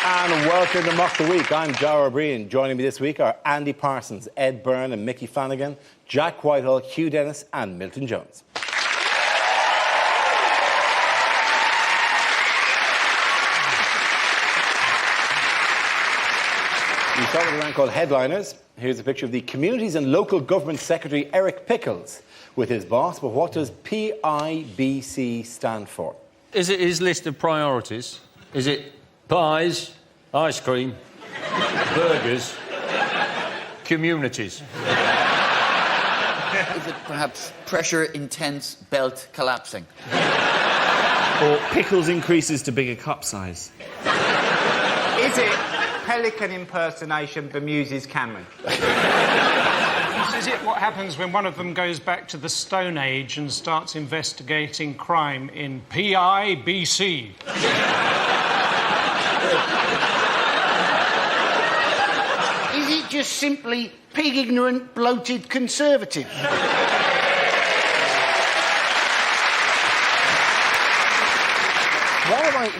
and welcome to Mock the Week. I'm Dara O'Brien. Joining me this week are Andy Parsons, Ed Byrne and Mickey Flanagan, Jack Whitehall, Hugh Dennis and Milton Jones. We start with a round called Headliners. Here's a picture of the Communities and Local Government Secretary Eric Pickles with his boss. But what does PIBC stand for? Is it his list of priorities? Is it pies, ice cream, burgers, communities? Is it perhaps pressure intense, belt collapsing? Or Pickles increases to bigger cup size? Is it Pelican impersonation bemuses Cameron? Is it what happens when one of them goes back to the Stone Age and starts investigating crime in PIBC? Is it just simply pig-ignorant, bloated conservative?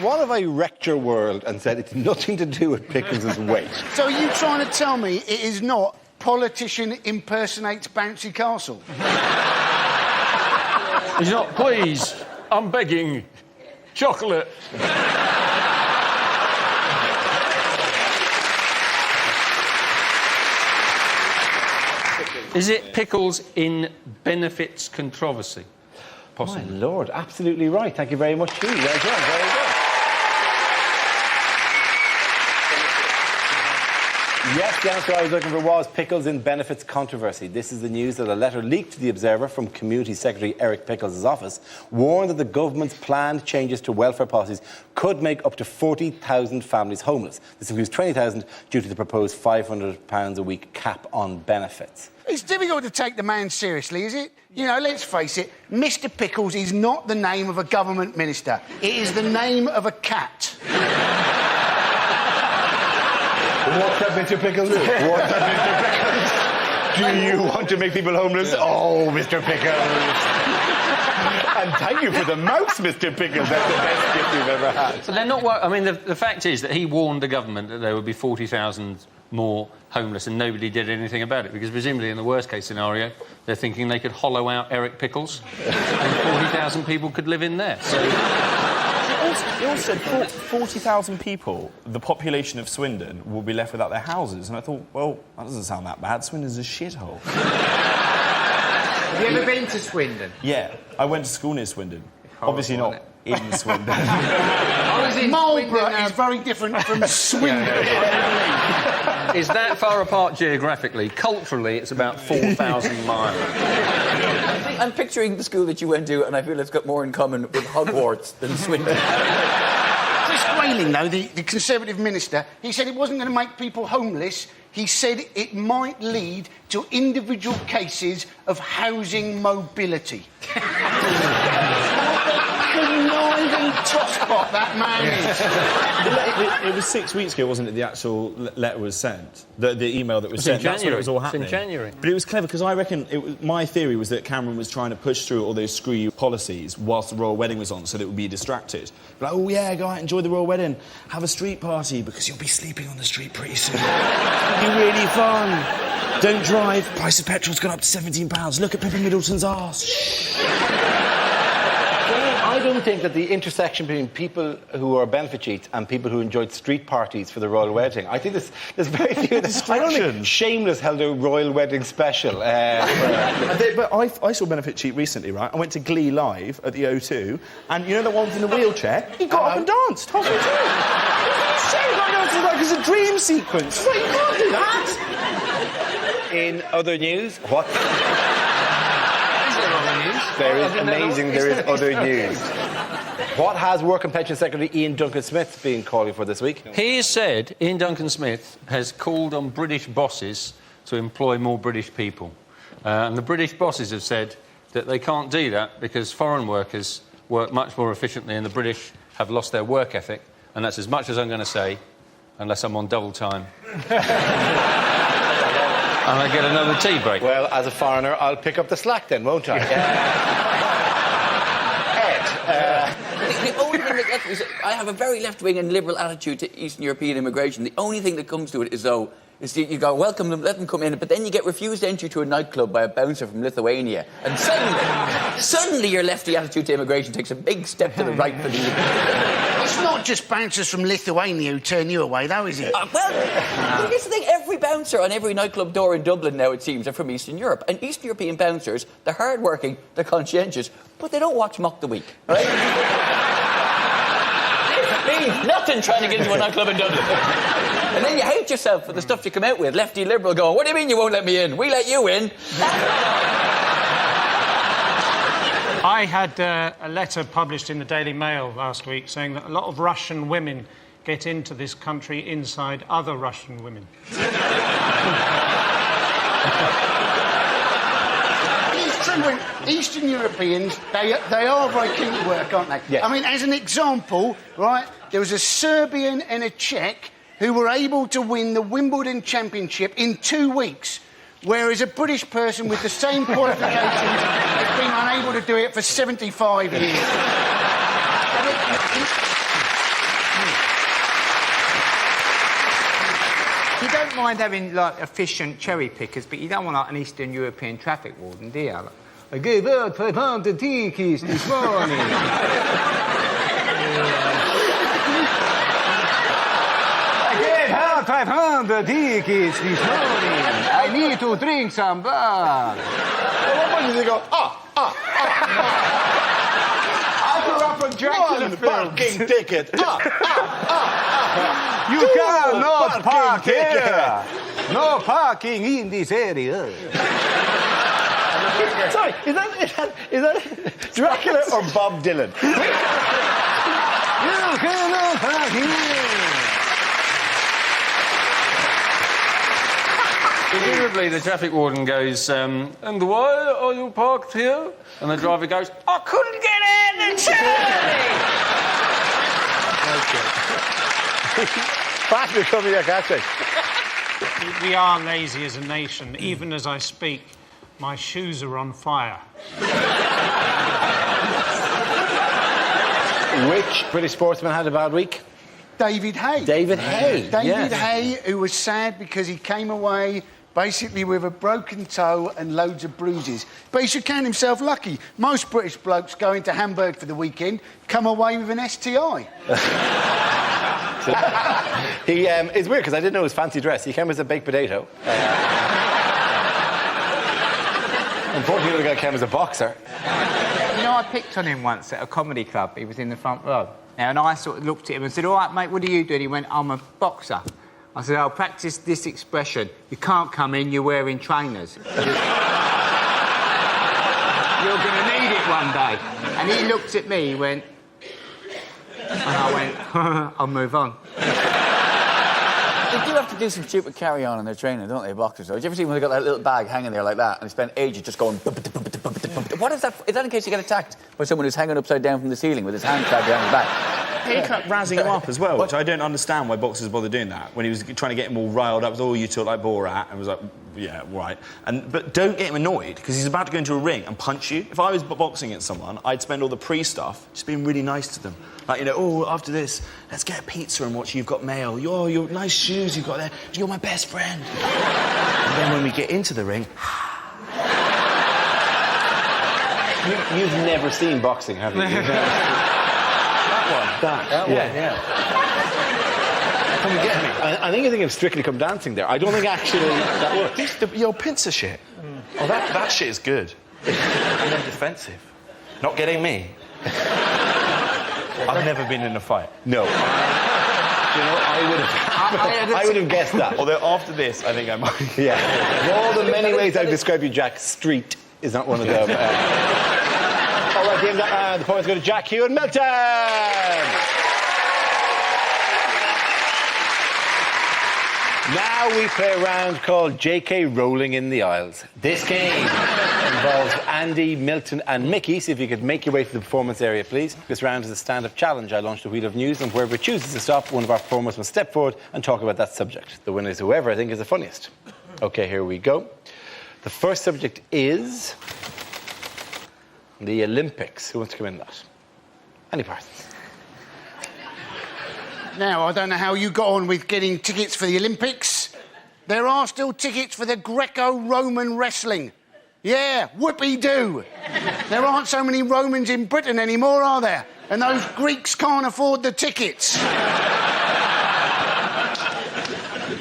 What if I wrecked your world and said it's nothing to do with Pickles' weight? So are you trying to tell me it is not politician impersonates bouncy castle? He's not, please, I'm begging, chocolate. Is it Pickles in benefits controversy? Possibly. My Lord, absolutely right. Thank you very much, Hugh. Well done, very good. Yes, the answer I was looking for was Pickles in benefits controversy. This is the news that a letter leaked to the Observer from Community Secretary Eric Pickles' office warned that the government's planned changes to welfare policies could make up to 40,000 families homeless. This includes 20,000 due to the proposed £500 a week cap on benefits. It's difficult to take the man seriously, is it? You know, let's face it, Mr. Pickles is not the name of a government minister. It is the name of a cat. What's up, Mr. Pickles? What's up, Mr. Pickles? Do you want to make people homeless? Oh, Mr. Pickles. And thank you for the mouse, Mr. Pickles. That's the best gift you've ever had. So they're not... I mean, the fact is that he warned the government that there would be 40,000 more homeless and nobody did anything about it, because presumably in the worst-case scenario, they're thinking they could hollow out Eric Pickles and 40,000 people could live in there. So... It also said 40,000 people, the population of Swindon, will be left without their houses. And I thought, well, that doesn't sound that bad. Swindon's a shithole. Have you ever been to Swindon? Yeah, I went to school near Swindon. Obviously not in Swindon. I was in Marlborough Swindon, is very different from Swindon. Is that far apart geographically? Culturally, it's about 4,000 miles. I'm picturing the school that you went to, and I feel it's got more in common with Hogwarts than Swindon. Chris Grayling, though, the Conservative minister, he said it wasn't going to make people homeless. He said it might lead to individual cases of housing mobility. Conniving tosspot that man is. It was 6 weeks ago, wasn't it, the actual letter was sent? The email that was sent. That's when it was all happening. It's in January. But it was clever, because I reckon... my theory was that Cameron was trying to push through all those screw you policies whilst the royal wedding was on, so that it would be distracted. Like, oh, yeah, go out, enjoy the royal wedding, have a street party, because you'll be sleeping on the street pretty soon. It'll be really fun. Don't drive. Price of petrol's gone up to £17. Look at Pippa Middleton's arse. I don't think that the intersection between people who are benefit cheats and people who enjoyed street parties for the royal wedding, I think there's very few... I don't think Shameless held a royal wedding special. But I saw Benefit Cheat recently, right? I went to Glee Live at the O2, and you know the one in the wheelchair? He got up and danced halfway through. It was a dream sequence. Like, you can't do that. In other news, what... There is amazing, there is other news. What has Work and Pension Secretary Ian Duncan-Smith been calling for this week? He has said, Ian Duncan-Smith has called on British bosses to employ more British people. And the British bosses have said that they can't do that because foreign workers work much more efficiently and the British have lost their work ethic. And that's as much as I'm going to say, unless I'm on double time. And I get another tea break. Well, as a foreigner, I'll pick up the slack then, won't I? The only thing that I have a very left-wing and liberal attitude to Eastern European immigration. The only thing that comes to it is, though, is you go, welcome them, let them come in, but then you get refused entry to a nightclub by a bouncer from Lithuania. And suddenly your lefty attitude to immigration takes a big step to the right for the... It's not just bouncers from Lithuania who turn you away, though, is it? Well, here's the thing. Every bouncer on every nightclub door in Dublin now, it seems, are from Eastern Europe. And Eastern European bouncers, they're hard-working, they're conscientious, but they don't watch Mock the Week, right? It means nothing trying to get into a nightclub in Dublin. And then you hate yourself for the stuff you come out with. Lefty liberal going, what do you mean you won't let me in? We let you in. I had a letter published in the Daily Mail last week saying that a lot of Russian women get into this country inside other Russian women. It's true when Eastern Europeans, they are very keen to work, aren't they? Yeah. I mean, as an example, right, there was a Serbian and a Czech who were able to win the Wimbledon Championship in 2 weeks, whereas a British person with the same qualifications has been unable to do it for 75 years. You don't mind having, like, efficient cherry pickers, but you don't want, like, an Eastern European traffic warden, do you? Like, I gave out 500 tickets this morning. I gave out 500 tickets this morning. I need to drink some beer. What point does he go, I grew up on Dracula one films. parking ticket. You cannot park ticket. here. No parking in this area. Sorry, is that Dracula or Bob Dylan? You cannot park here. Presumably, the traffic warden goes, and why are you parked here? And the driver goes, I couldn't get in the turn! Fast becoming your catching. We are lazy as a nation. Even as I speak, my shoes are on fire. Which British sportsman had a bad week? David Hay. David Hay. David Hay, who was sad because he came away basically with a broken toe and loads of bruises. But he should count himself lucky. Most British blokes go into Hamburg for the weekend, come away with an STI. It's weird because I didn't know his fancy dress. He came as a baked potato. Unfortunately, the guy came as a boxer. You know, I picked on him once at a comedy club. He was in the front row. Now, and I sort of looked at him and said, all right, mate, what do you do? And he went, I'm a boxer. I said, I'll practice this expression. You can't come in, you're wearing trainers. You're going to need it one day. And he looked at me, he went... And I went, I'll move on. They do have to do some stupid carry-on in their training, don't they, boxers? Though? Did you ever see when they got that little bag hanging there like that and they spend ages just going... What is that? Is that in case you get attacked by someone who's hanging upside down from the ceiling with his hand clad behind his back? He kept razzing him up as well, which I don't understand why boxers bother doing that. When he was trying to get him all riled up, you talk like Borat, and was like, yeah, right. But don't get him annoyed, because he's about to go into a ring and punch you. If I was boxing against someone, I'd spend all the pre-stuff just being really nice to them. Like, you know, after this, let's get a pizza and watch You've Got Mail. Your nice shoes you've got there. You're my best friend. And then when we get into the ring... You've never seen boxing, have you? That one, yeah. Come and get me. I think you're thinking of Strictly Come Dancing there. I don't think actually that works. Your pincer shit. Oh, that shit is good. And then defensive. Not getting me. I've never been in a fight. No. You know, I would have guessed that. Although after this, I think I might. Yeah. Of all the many ways I've described you, Jack, street is not one of them. All right, game, the points go to Jack, Hugh and Milton. Now we play a round called JK Rolling in the Aisles. This game involves Andy, Milton and Mickey, so if you could make your way to the performance area, please. This round is a stand-up challenge. I launched a wheel of news, and whoever chooses to stop, one of our performers must step forward and talk about that subject. The winner is whoever I think is the funniest. OK, here we go. The first subject is the Olympics. Who wants to come in that? Any Parsons? Now, I don't know how you got on with getting tickets for the Olympics. There are still tickets for the Greco-Roman wrestling. Yeah, whoopee-doo. There aren't so many Romans in Britain anymore, are there? And those Greeks can't afford the tickets.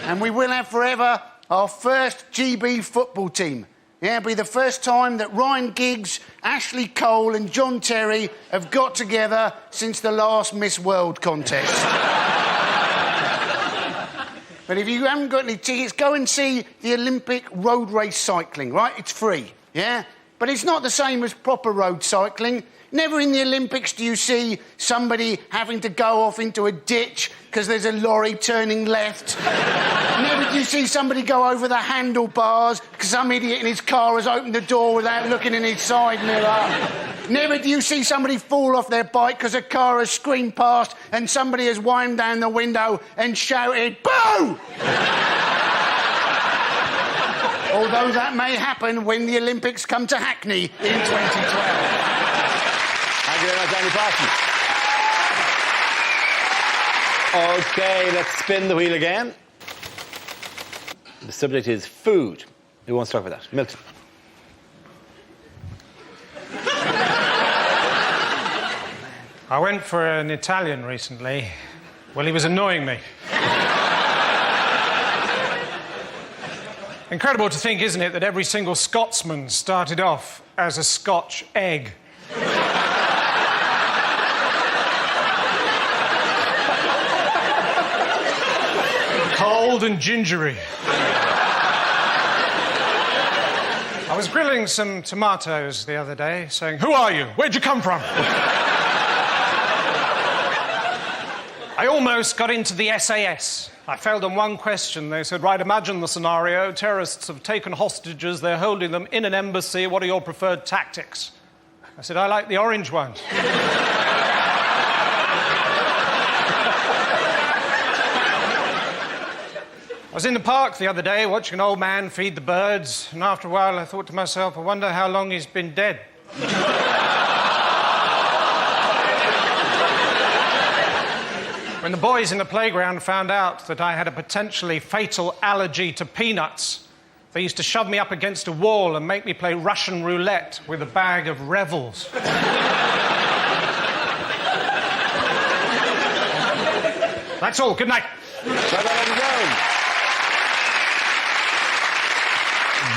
And we will have forever our first GB football team. Yeah, it'll be the first time that Ryan Giggs, Ashley Cole and John Terry have got together since the last Miss World contest. But if you haven't got any tickets, go and see the Olympic road race cycling, right? It's free, yeah? But it's not the same as proper road cycling. Never in the Olympics do you see somebody having to go off into a ditch because there's a lorry turning left. Never do you see somebody go over the handlebars because some idiot in his car has opened the door without looking in his side mirror. Never do you see somebody fall off their bike because a car has screamed past and somebody has whined down the window and shouted, "Boo!" Although that may happen when the Olympics come to Hackney in 2012. Thank you very much, Andy Parsons. OK, let's spin the wheel again. The subject is food. Who wants to talk about that? Milton. I went for an Italian recently. Well, he was annoying me. Incredible to think, isn't it, that every single Scotsman started off as a Scotch egg. Cold and gingery. I was grilling some tomatoes the other day, saying, "Who are you? Where'd you come from?" I almost got into the SAS. I failed on one question. They said, right, imagine the scenario. Terrorists have taken hostages. They're holding them in an embassy. What are your preferred tactics? I said, I like the orange ones. I was in the park the other day watching an old man feed the birds, and after a while I thought to myself, I wonder how long he's been dead. When the boys in the playground found out that I had a potentially fatal allergy to peanuts, they used to shove me up against a wall and make me play Russian roulette with a bag of Revels. That's all. Good night.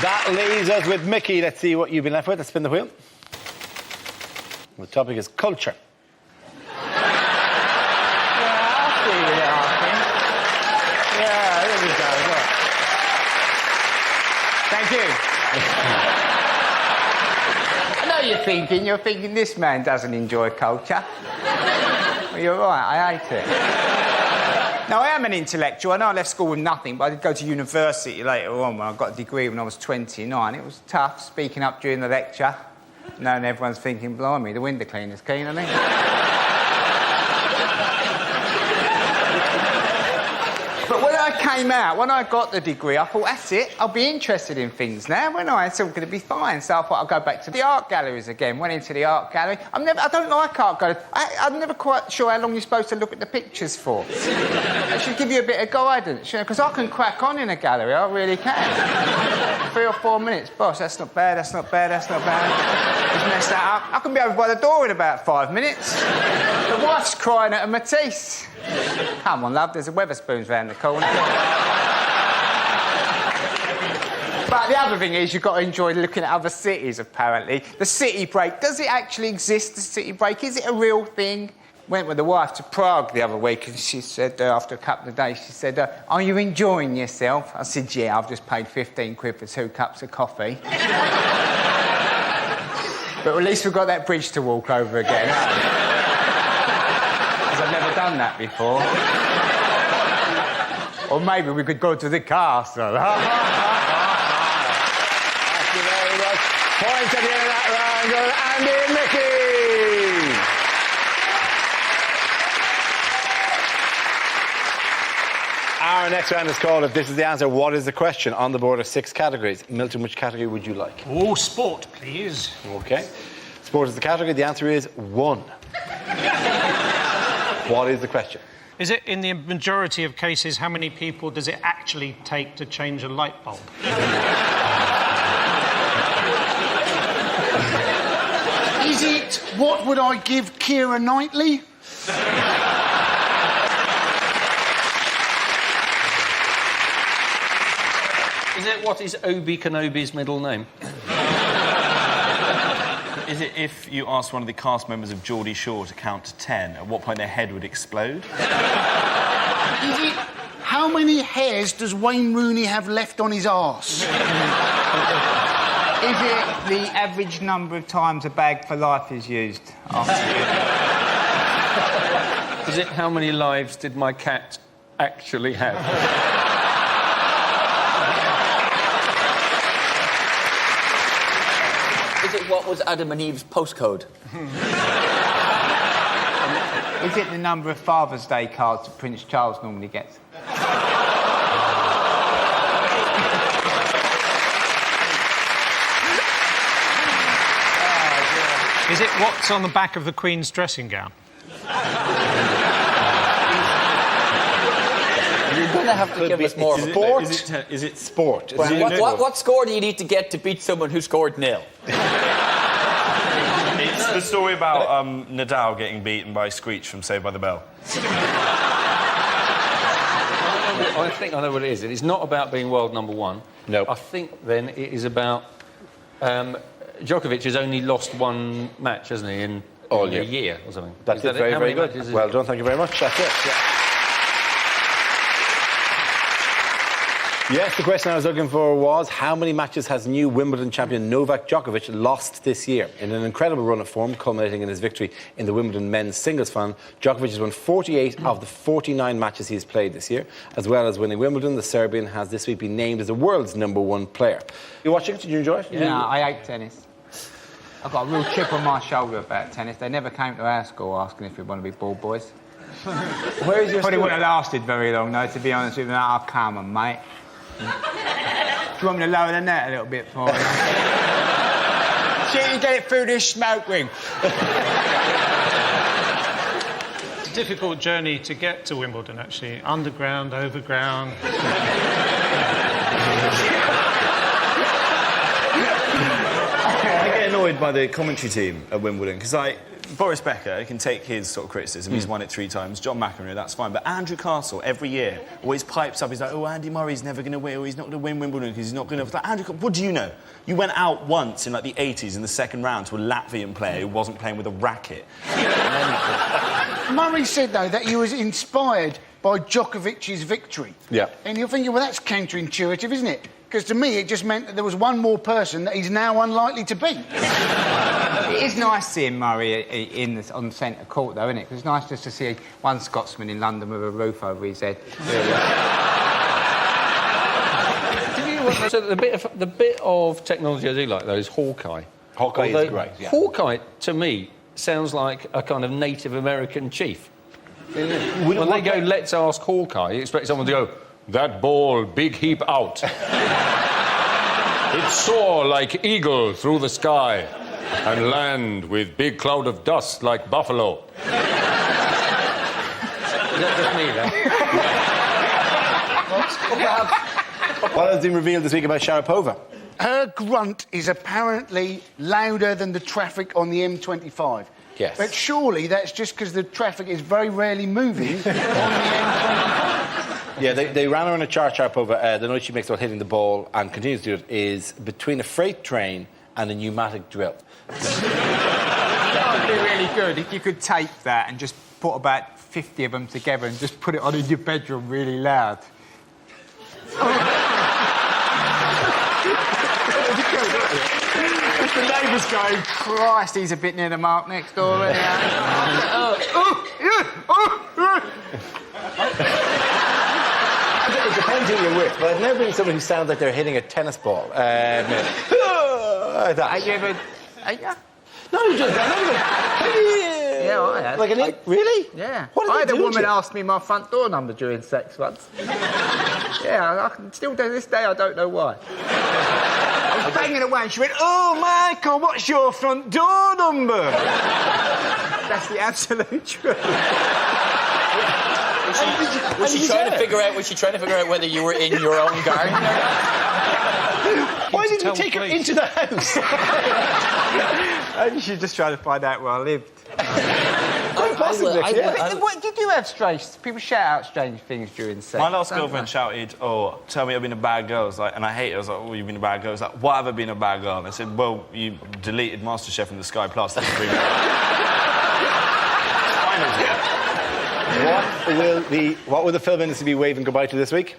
That leaves us with Mickey. Let's see what you've been left with. Let's spin the wheel. The topic is culture. Thank you. I know you're thinking this man doesn't enjoy culture. Well, you're right, I hate it. No, I am an intellectual. I know I left school with nothing, but I did go to university later on when I got a degree when I was 29. It was tough speaking up during the lecture, knowing everyone's thinking, blimey, the window cleaner's keen, isn't he? But when I came out, when I got the degree, I thought, that's it, I'll be interested in things now, won't I? It's all going to be fine. So I thought I'll go back to the art galleries again. Went into the art gallery. I don't like art galleries. I'm never quite sure how long you're supposed to look at the pictures for. It should give you a bit of guidance, you know, because I can crack on in a gallery, I really can. 3 or 4 minutes. Boss, that's not bad, that's not bad, that's not bad. Just mess that up. I can be over by the door in about 5 minutes. The wife's crying at a Matisse. Come on, love, there's a Wetherspoons round the corner. But the other thing is, you've got to enjoy looking at other cities, apparently. The city break, does it actually exist, the city break? Is it a real thing? Went with the wife to Prague the other week, and she said, after a couple of days, she said, are you enjoying yourself? I said, yeah, I've just paid 15 quid for 2 cups of coffee. But at least we've got that bridge to walk over again, haven't we? I've never done that before. Or maybe we could go to the castle. Thank you very much. Points at the end of that round go to Andy and Mickey. Our next round is called If This Is the Answer, What is the Question? On the board are 6 categories. Milton, which category would you like? Oh, sport, please. OK. Sport is the category. The answer is 1. What is the question? Is it, in the majority of cases, how many people does it actually take to change a light bulb? Is it what would I give Keira Knightley? Is it what is Obi Kenobi's middle name? Is it if you asked one of the cast members of Geordie Shore to count to 10, at what point their head would explode? Is it how many hairs does Wayne Rooney have left on his arse? Is it the average number of times a bag for life is used? Is it how many lives did my cat actually have? Is it what was Adam and Eve's postcode? Is it the number of Father's Day cards that Prince Charles normally gets? Is it what's on the back of the Queen's dressing gown? You're going to have to give us more. Sport? Is it Sport. What score do you need to get to beat someone who scored nil? It's the story about Nadal getting beaten by Screech from Saved by the Bell. I think I know what it is. It is not about being world number one. No. I think, then, it is about... Djokovic has only lost one match, hasn't he, in All a year. year or something. That's Is it, that very, How very many good. matches is Well it? done, thank you very much. That's it. Yes, the question I was looking for was how many matches has new Wimbledon champion Novak Djokovic lost this year? In an incredible run of form, culminating in his victory in the Wimbledon men's singles final, Djokovic has won 48 of the 49 matches he's played this year. As well as winning Wimbledon, the Serbian has this week been named as the world's #1 player. You watching it? Did you enjoy it? Yeah. No, I hate tennis. I've got a real chip on my shoulder about tennis. They never came to our school asking if we want to be ball boys. Where is your Probably school? wouldn't have lasted very long, though, to be honest with you. Oh, come on, mate. Do you want me to lower the net a little bit for you? See you get it through this smoke ring. It's a difficult journey to get to Wimbledon, actually. Underground, overground. I get annoyed by the commentary team at Wimbledon because, like, Boris Becker can take his sort of criticism. He's won it 3 times. John McEnroe, that's fine. But Andrew Castle, every year, always pipes up. He's like, oh, Andy Murray's never going to win, or he's not going to win Wimbledon because he's not going to... Like, Andrew, what do you know? You went out once in, like, the 80s in the second round to a Latvian player who wasn't playing with a racket. Murray said, though, that he was inspired by Djokovic's victory. Yeah. And you're thinking, well, that's counterintuitive, isn't it? Because to me, it just meant that there was one more person that he's now unlikely to beat. It is nice seeing Murray on centre court, though, isn't it? 'Cause it's nice just to see one Scotsman in London with a roof over his head. So the bit of technology I do like, though, is Hawkeye. Hawkeye is great, yeah. Hawkeye, to me, sounds like a kind of Native American chief. When they go, let's ask Hawkeye, you expect someone to go, that ball, big heap out. It soar like eagle through the sky and land with big cloud of dust like buffalo. Is that just me, then? What has been revealed this week about Sharapova? Her grunt is apparently louder than the traffic on the M25. Yes. But surely that's just because the traffic is very rarely moving on the M25. Yeah, they ran her on a chart, Sharapova. The noise she makes while hitting the ball, and continues to do it, is between a freight train and a pneumatic drill. That would be really good if you could tape that and just put about 50 of them together and just put it on in your bedroom really loud. The neighbours going, Christ, he's a bit near the mark next door. It depends who you're with, but I've never been someone who sounds like they're hitting a tennis ball. Like that. Have you ever... No, you just... Yeah, I have. Like really? Yeah. What did I they had a do to woman you? ask me my front door number during sex once. Yeah, I can still do this day, I don't know why. I was banging away and she went, oh, Michael, what's your front door number? That's the absolute truth. Was she trying to figure out? Was she trying to figure out whether you were in your own garden or not? Why didn't you tell take her police. into the house? You should just try to find out where I lived. What did you have strange? People shout out strange things during sex. My last don't girlfriend they? shouted, "Oh, tell me I've been a bad girl." I was like, and I hate it. I was like, "Oh, you've been a bad girl." I was like, "Why have I been a bad girl?" And I said, "Well, you deleted MasterChef from the Sky Plus." That's pretty What will the film industry be waving goodbye to this week?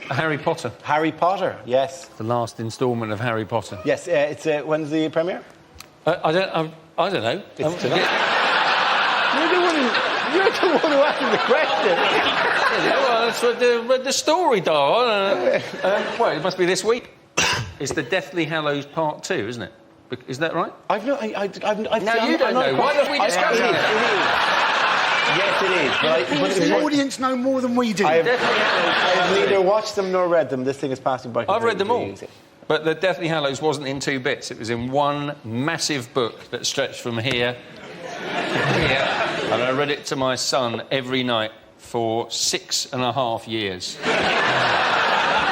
Harry Potter. Harry Potter, yes. The last instalment of Harry Potter. Yes, it's when's the premiere? I don't know. It's tonight. You're the one who asked the question. Well, that's what the story, darling. Well, it must be this week. It's the Deathly Hallows Part 2, isn't it? Is that right? I've no. No, you don't know. Why don't we discuss it? Yes, it is. But The audience know more than we do. I have neither watched them nor read them. This thing is passing by. I've read them all. completely. But the Deathly Hallows wasn't in 2 bits. It was in one massive book that stretched from here to here. And I read it to my son every night for 6.5 years.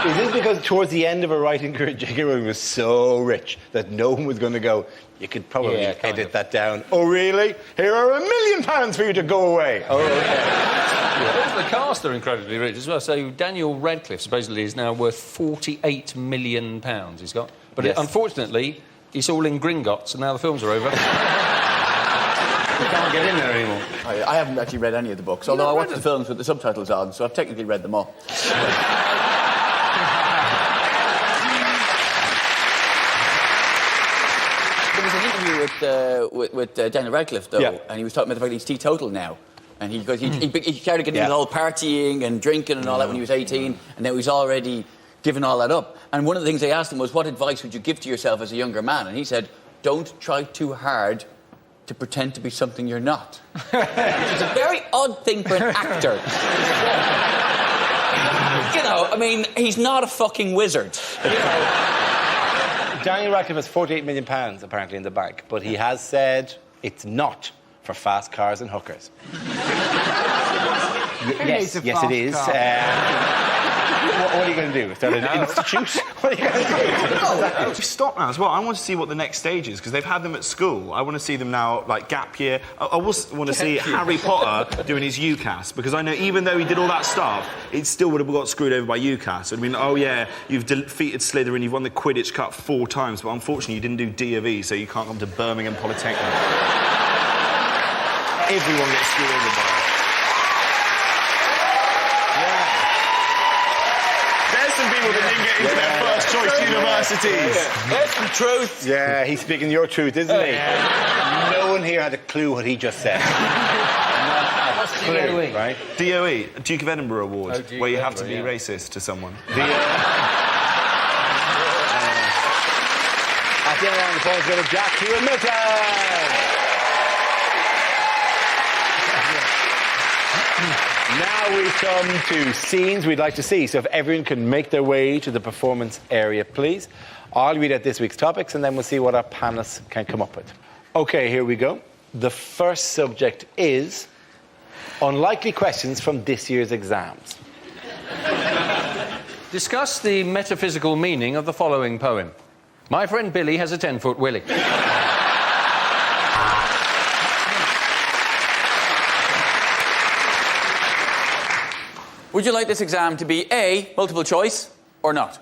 Is this because towards the end of her writing career, J.K. Rowling was so rich that no one was going to go, you could probably Yeah, kind edit of. that down. Oh, really? Here are £1 million for you to go away. Oh, okay. The cast are incredibly rich as well. So Daniel Radcliffe supposedly is now worth £48 million he's got. But Yes. unfortunately, it's all in Gringotts and now the films are over. You can't get in there anymore. I haven't actually read any of the books, although I watched the films with the subtitles on, so I've technically read them all. There was an interview with Daniel Radcliffe, though, Yeah. and he was talking about the fact that he's teetotal now. And he started getting into the whole partying and drinking and all that when he was 18, and now he's already given all that up. And one of the things they asked him was, what advice would you give to yourself as a younger man? And he said, don't try too hard to pretend to be something you're not. It's a very odd thing for an actor. You know, I mean, he's not a fucking wizard. You know? Daniel Radcliffe has £48 million apparently in the bank, but he has said it's not for fast cars and hookers. needs a yes, fast it is. car? What are you going to do? Start an institute? What are you going to do? Stop now as well. I want to see what the next stage is because they've had them at school. I want to see them now, like gap year. I want to see Harry Potter doing his UCAS because I know even though he did all that stuff, it still would have got screwed over by UCAS. It'd been, oh yeah, you've defeated Slytherin, you've won the Quidditch Cup 4 times, but unfortunately you didn't do D of E, so you can't come to Birmingham Polytechnic. Everyone gets screwed over by it. There's some people that didn't get into their first choice universities. There's some truth. Yeah, he's speaking your truth, isn't he? No one here had a clue what he just said. Not a clue, right? DOE, Duke of Edinburgh Award, Oh, Duke where you of have to be Edinburgh, racist to someone. At the end of the points go to Jack Hewitt-Milton. Now we come to scenes we'd like to see. So if everyone can make their way to the performance area, please. I'll read out this week's topics and then we'll see what our panelists can come up with. OK, here we go. The first subject is unlikely questions from this year's exams. Discuss the metaphysical meaning of the following poem. My friend Billy has a 10-foot willy. Would you like this exam to be A, multiple choice, or not?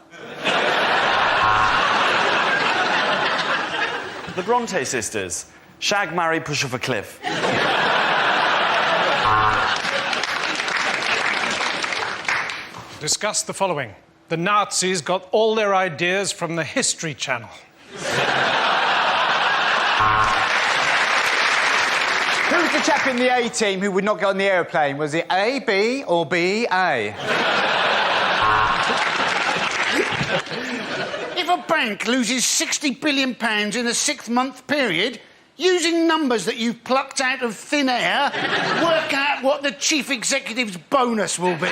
The Bronte sisters. Shag, marry, push off a cliff. Discuss the following. The Nazis got all their ideas from the History Channel. Who's the chap in the A team who would not get on the aeroplane? Was it A, B, or B, A? If a bank loses £60 billion in a 6-month period, using numbers that you've plucked out of thin air, work out what the chief executive's bonus will be.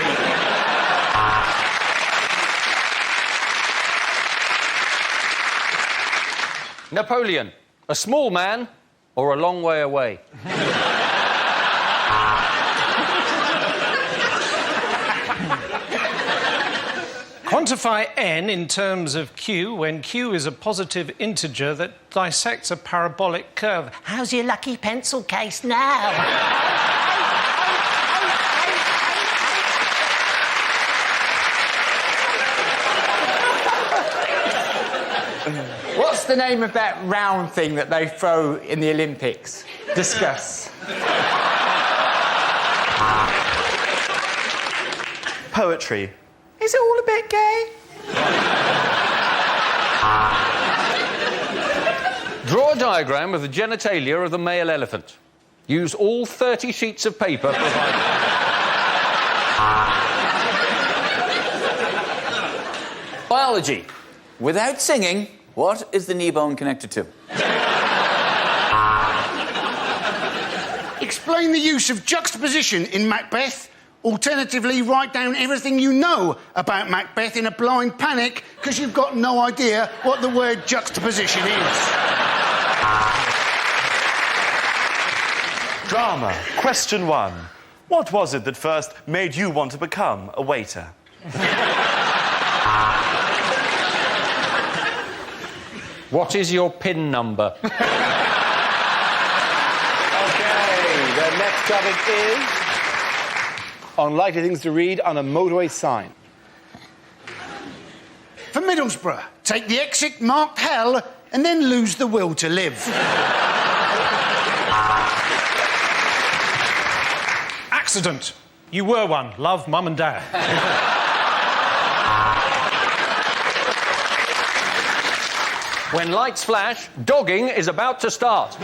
Napoleon, a small man or a long way away? Quantify n in terms of q when q is a positive integer that dissects a parabolic curve. How's your lucky pencil case now? What's the name of that round thing that they throw in the Olympics? Discuss. Poetry. Is it all a bit gay? Draw a diagram of the genitalia of the male elephant. Use all 30 sheets of paper provided. Biology. Without singing, what is the knee bone connected to? Explain the use of juxtaposition in Macbeth. Alternatively, write down everything you know about Macbeth in a blind panic because you've got no idea what the word juxtaposition is. Drama. Question 1. What was it that first made you want to become a waiter? What is your PIN number? OK, the next topic is unlikely things to read on a motorway sign. For Middlesbrough, take the exit marked hell and then lose the will to live. Accident. You were one. Love, Mum and Dad. When lights flash, dogging is about to start.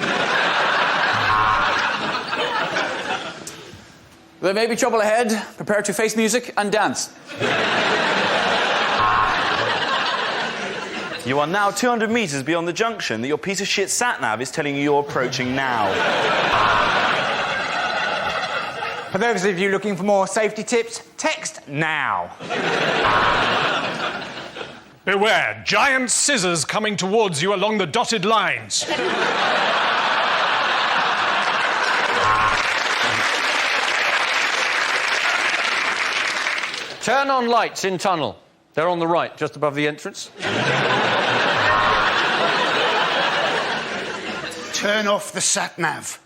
There may be trouble ahead. Prepare to face music and dance. You are now 200 metres beyond the junction that your piece of shit sat-nav is telling you you're approaching now. For those of you looking for more safety tips, text now. Beware, giant scissors coming towards you along the dotted lines. Turn on lights in tunnel. They're on the right, just above the entrance. Turn off the sat-nav.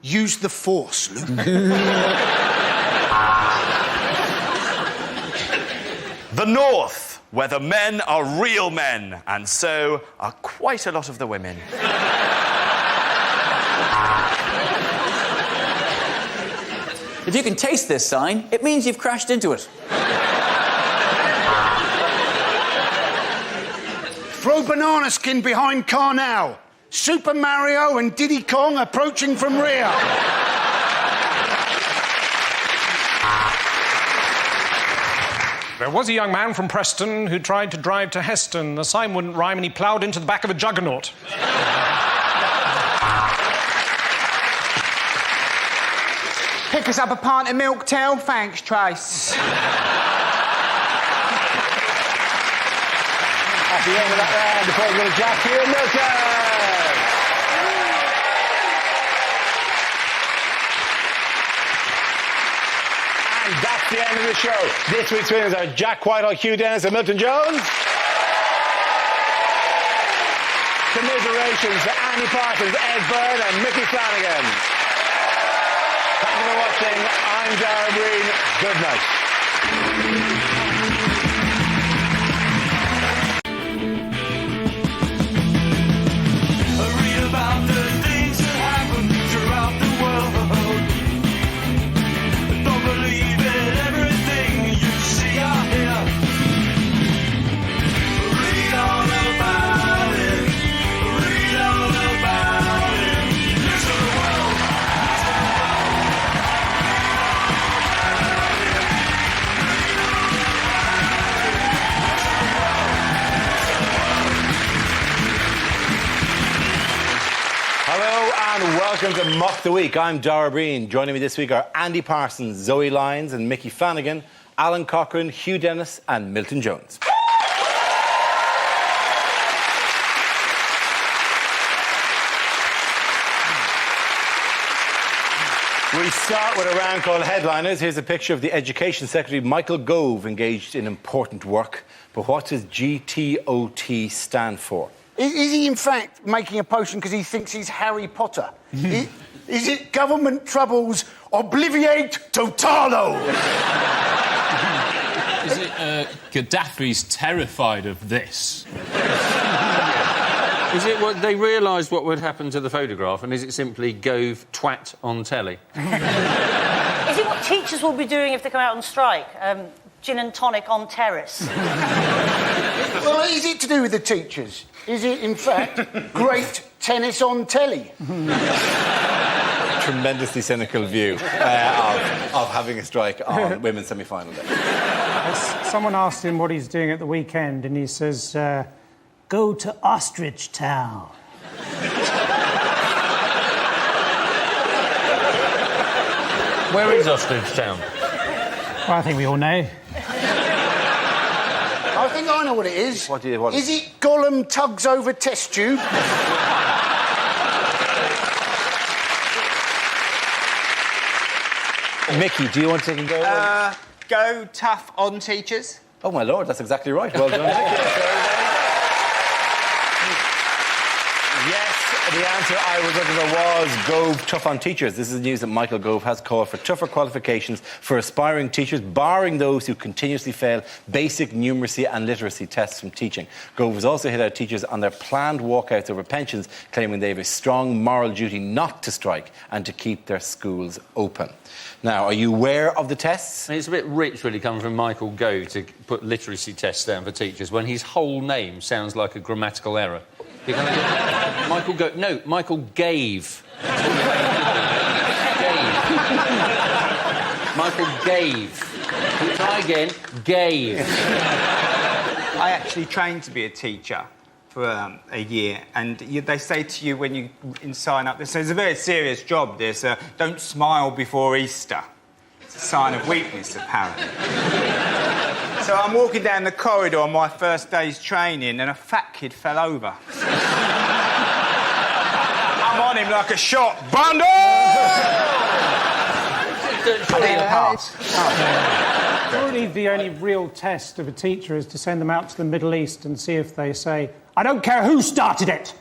Use the force, Luke. The North, where the men are real men, and so are quite a lot of the women. If you can taste this sign, it means you've crashed into it. Throw banana skin behind car now. Super Mario and Diddy Kong approaching from rear. There was a young man from Preston who tried to drive to Heston. The sign wouldn't rhyme and he ploughed into the back of a juggernaut. Pick us up a pint of milk, Tell. Thanks, Trace. At the end of that round, before we go to Jack here, Milton! And that's the end of the show. This week's winners are Jack Whitehall, Hugh Dennis and Milton Jones. Commiserations to Andy Parsons, Ed Byrne and Mickey Flanagan. Thank you for watching. I'm Dara Breen. Good night. Welcome to Mock the Week. I'm Dara Breen. Joining me this week are Andy Parsons, Zoe Lyons and Mickey Flanagan, Alan Cochrane, Hugh Dennis and Milton Jones. We start with a round called Headliners. Here's a picture of the Education Secretary, Michael Gove, engaged in important work. But what does GTOT stand for? Is he, in fact, making a potion because he thinks he's Harry Potter? Is it government troubles obliviate totalo? Is it Gaddafi's terrified of this? Is it what they realised what would happen to the photograph, and is it simply Gove twat on telly? Is it what teachers will be doing if they come out on strike? Gin and tonic on terrace? Well, is it to do with the teachers? Is it, in fact, great tennis on telly? Tremendously cynical view of having a strike on women's semi-final day. Someone asked him what he's doing at the weekend, and he says, go to Ostrich Town. Where is Ostrich Town? Well, I think we all know. I think I know what it is. What is Is it Gollum tugs over test tube? Mickey, do you want to take a go? Go tough on teachers. Oh, my Lord, that's exactly right. Well done, Mickey. Yes, the answer I was looking for was Gove tough on teachers. This is news that Michael Gove has called for tougher qualifications for aspiring teachers, barring those who continuously fail basic numeracy and literacy tests from teaching. Gove has also hit out teachers on their planned walkouts over pensions, claiming they have a strong moral duty not to strike and to keep their schools open. Now, are you aware of the tests? It's a bit rich, really, coming from Michael Gove to put literacy tests down for teachers when his whole name sounds like a grammatical error. Michael Gove. No, Michael Gave. Michael Gave. Try again. Gave. I actually trained to be a teacher for a year, and they say to you when you sign up, it's a very serious job, this, don't smile before Easter. It's a sign of weakness, apparently. So I'm walking down the corridor on my first day's training, and a fat kid fell over. I'm on him like a shot. Bundle! Surely the only real test of a teacher is to send them out to the Middle East and see if they say, I don't care who started it.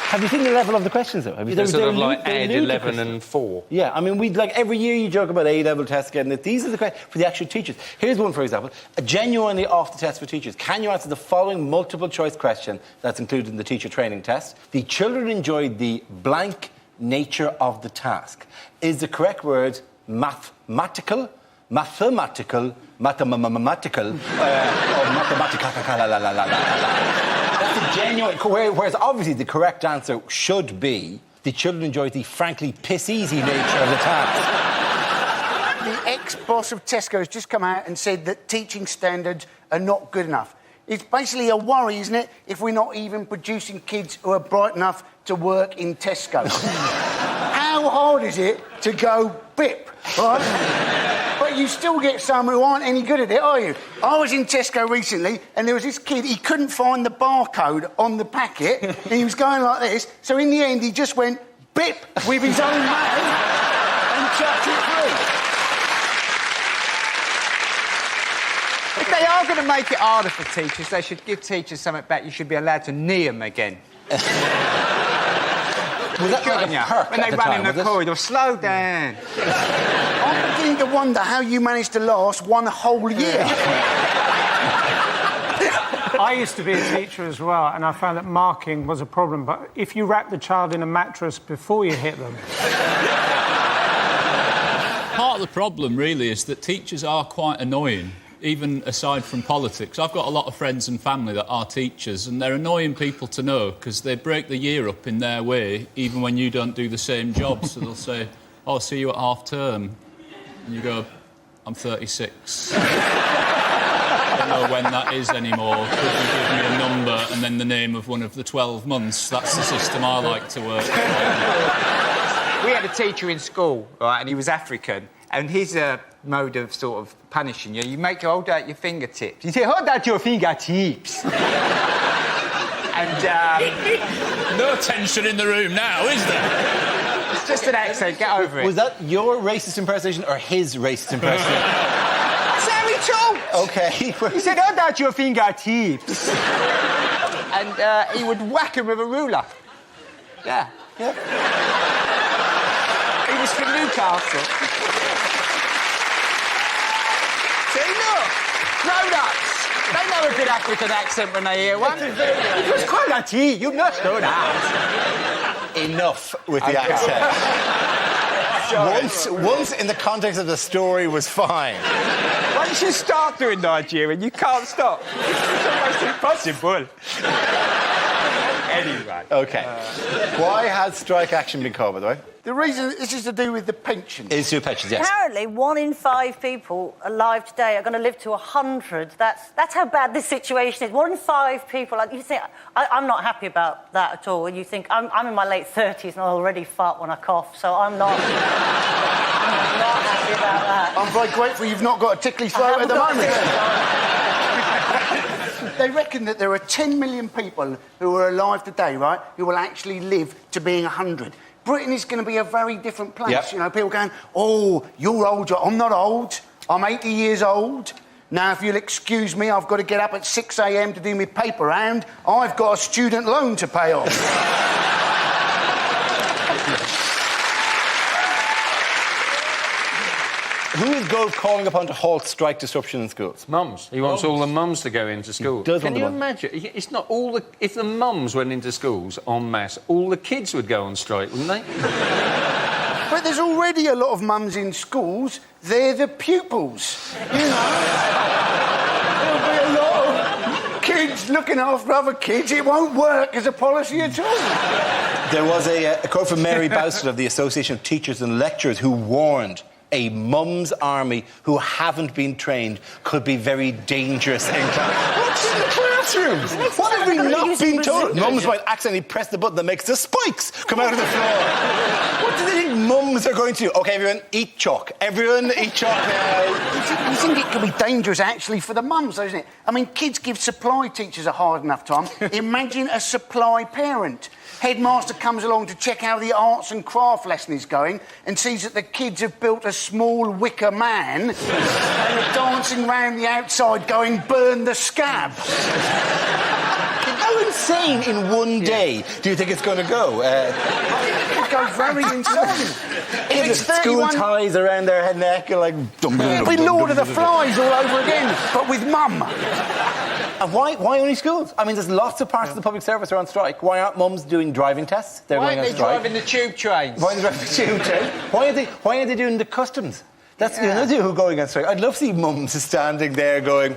Have you seen the level of the questions, though? Have you They're sort of like add 11 and 4. Yeah, I mean, every year you joke about A-level tests getting it. These are the questions for the actual teachers. Here's one, for example, a genuinely off-the-test for teachers. Can you answer the following multiple-choice question that's included in the teacher training test? The children enjoyed the blank nature of the task. Is the correct word mathematical, or mathematical? That's a genuine... Whereas, obviously, the correct answer should be the children enjoyed the frankly piss-easy nature of the task. The ex-boss of Tesco has just come out and said that teaching standards are not good enough. It's basically a worry, isn't it, if we're not even producing kids who are bright enough to work in Tesco. How hard is it to go bip, right? But you still get some who aren't any good at it, are you? I was in Tesco recently, and there was this kid, he couldn't find the barcode on the packet, and he was going like this, so in the end he just went bip with his own mouth and chucked it through. If they are going to make it harder for teachers, they should give teachers something back. You should be allowed to knee them again. Was that like a perk when they at the run time, in the corridor? Slow down. I'm beginning to wonder how you managed to last one whole year. I used to be a teacher as well, and I found that marking was a problem. But if you wrap the child in a mattress before you hit them... Part of the problem, really, is that teachers are quite annoying, even aside from politics. I've got a lot of friends and family that are teachers, and they're annoying people to know because they break the year up in their way, even when you don't do the same job. So they'll say, oh, I'll see you at half-term. And you go, I'm 36. I don't know when that is anymore. Could you give me a number and then the name of one of the 12 months? That's the system I like to work with. We had a teacher in school, right, and he was African, and his mode of sort of punishing you make you hold out your fingertips. You say, hold out your fingertips. And No tension in the room now, is there? it's just an accent, get over it. Was that your racist impersonation or his racist impersonation? That's how he talked! Okay. He said, hold out your fingertips. And he would whack him with a ruler. Yeah. He was from Newcastle. See, look! Grown-ups! They know a good African accent when they hear one. It was quite a tea, you must know that. Enough with the accent. Once in the context of the story was fine. Once you start doing Nigerian, you can't stop. It's almost impossible. Anyway. Okay. Why has strike action been called, by the way? The reason this is to do with the pensions. Is to pensions, yes. Apparently, 1 in 5 people alive today are going to live to 100. That's how bad this situation is. 1 in 5 people. Like, you think, I'm not happy about that at all. And you think, I'm in my late 30s and I already fart when I cough, so I'm not... I'm not happy about that. I'm very grateful you've not got a tickly throat at the moment. They reckon that there are 10 million people who are alive today, right, who will actually live to being 100. Britain is going to be a very different place. Yep. You know, people going, oh, you're old. I'm not old. I'm 80 years old. Now, if you'll excuse me, I've got to get up at 6 a.m. to do my paper round. I've got a student loan to pay off. Who is Gove calling upon to halt strike disruption in schools? Mums. He wants all the mums to go into school. Can you imagine? It's not all the... If the mums went into schools en masse, all the kids would go on strike, wouldn't they? But there's already a lot of mums in schools. They're the pupils. You know? There'll be a lot of kids looking after other kids. It won't work as a policy at all. There was a quote from Mary Bowsett of the Association of Teachers and Lecturers who warned a mum's army who haven't been trained could be very dangerous in class. What's in the classrooms? What have we not been told? Mums might accidentally press the button that makes the spikes come out of the floor. What do they think mums are going to do? OK, everyone, eat chalk. Everyone, eat chalk now. You think it could be dangerous, actually, for the mums, though, isn't it? I mean, kids give supply teachers a hard enough time. Imagine a supply parent. Headmaster comes along to check how the arts and craft lesson is going and sees that the kids have built a small wicker man and are dancing round the outside going, burn the scab. How insane in one day do you think it's going to go? It goes very insane. If it's School 31... ties around their head neck and like... It'll be Lord of the Flies all over again, but with mum. And why only schools? I mean, there's lots of parts of the public service are on strike. Why aren't mums doing driving tests? They're Why going aren't on they strike. driving the tube trains? Why are they driving the tube train? Why are they doing the customs? That's another who are going on strike. I'd love to see mums standing there going,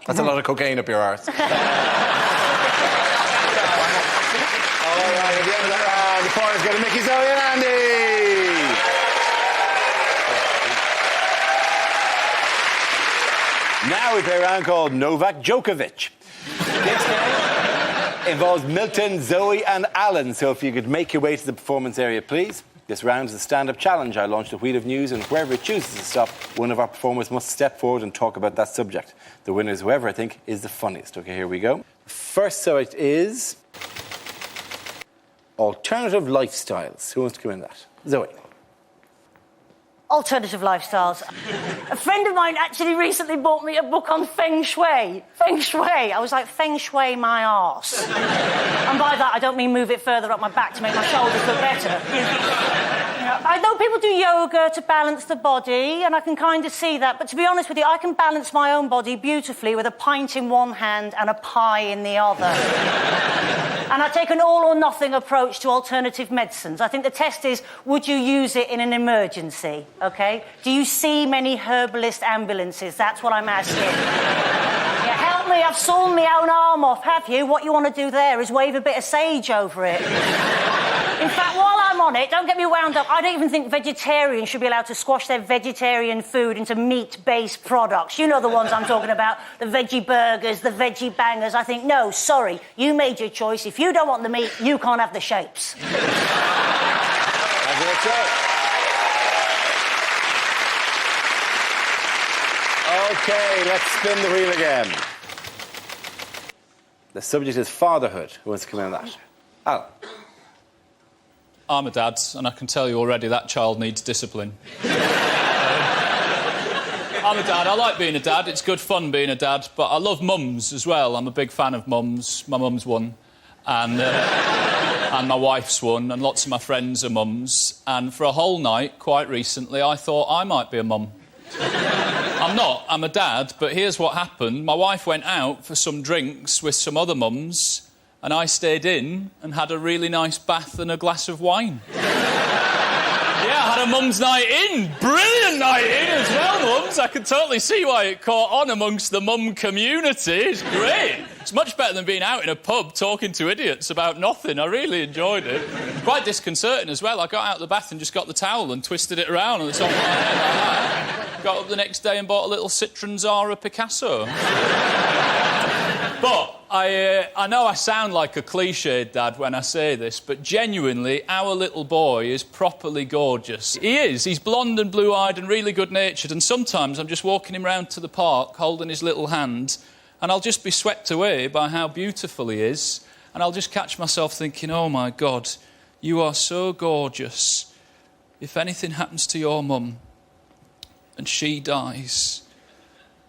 that's a lot of cocaine up your arse. All right, at the end of that round, the corner's got to Mickey, Zoe and Andy. Now we play a round called Novak Djokovic. This game involves Milton, Zoe and Alan, so if you could make your way to the performance area, please. This round is a stand-up challenge. I launched a wheel of news, and wherever it chooses to stop, one of our performers must step forward and talk about that subject. The winner is whoever I think is the funniest. OK, here we go. First subject is alternative lifestyles. Who wants to come in that? Zoe. Alternative lifestyles. A friend of mine actually recently bought me a book on Feng Shui. Feng Shui. I was like, Feng Shui my arse. And by that, I don't mean move it further up my back to make my shoulders look better. You know, I know people do yoga to balance the body, and I can kind of see that. But to be honest with you, I can balance my own body beautifully with a pint in one hand and a pie in the other. And I take an all-or-nothing approach to alternative medicines. I think the test is, would you use it in an emergency, OK? Do you see many herbalist ambulances? That's what I'm asking. Yeah, help me, I've sawn my own arm off, have you? What you want to do there is wave a bit of sage over it. In fact, while I'm on it, don't get me wound up, I don't even think vegetarians should be allowed to squash their vegetarian food into meat-based products. You know the ones I'm talking about, the veggie burgers, the veggie bangers. I think, no, sorry, you made your choice. If you don't want the meat, you can't have the shapes. OK, let's spin the wheel again. The subject is fatherhood. Who wants to come in on that? Alan. I'm a dad, and I can tell you already that child needs discipline. I'm a dad. I like being a dad. It's good fun being a dad, but I love mums as well. I'm a big fan of mums. My mum's one, and my wife's one, and lots of my friends are mums. And for a whole night, quite recently, I thought I might be a mum. I'm not. I'm a dad, but here's what happened. My wife went out for some drinks with some other mums, and I stayed in and had a really nice bath and a glass of wine. Yeah, I had a mum's night in. Brilliant night in as well, mums. I can totally see why it caught on amongst the mum community. It's great. It's much better than being out in a pub talking to idiots about nothing. I really enjoyed it. Quite disconcerting as well. I got out of the bath and just got the towel and twisted it around and it's on my head like that. Got up the next day and bought a little Citroen Zara Picasso. But I know I sound like a cliched dad when I say this, but genuinely, our little boy is properly gorgeous. He is. He's blonde and blue-eyed and really good-natured, and sometimes I'm just walking him round to the park, holding his little hand, and I'll just be swept away by how beautiful he is, and I'll just catch myself thinking, oh, my God, you are so gorgeous. If anything happens to your mum and she dies,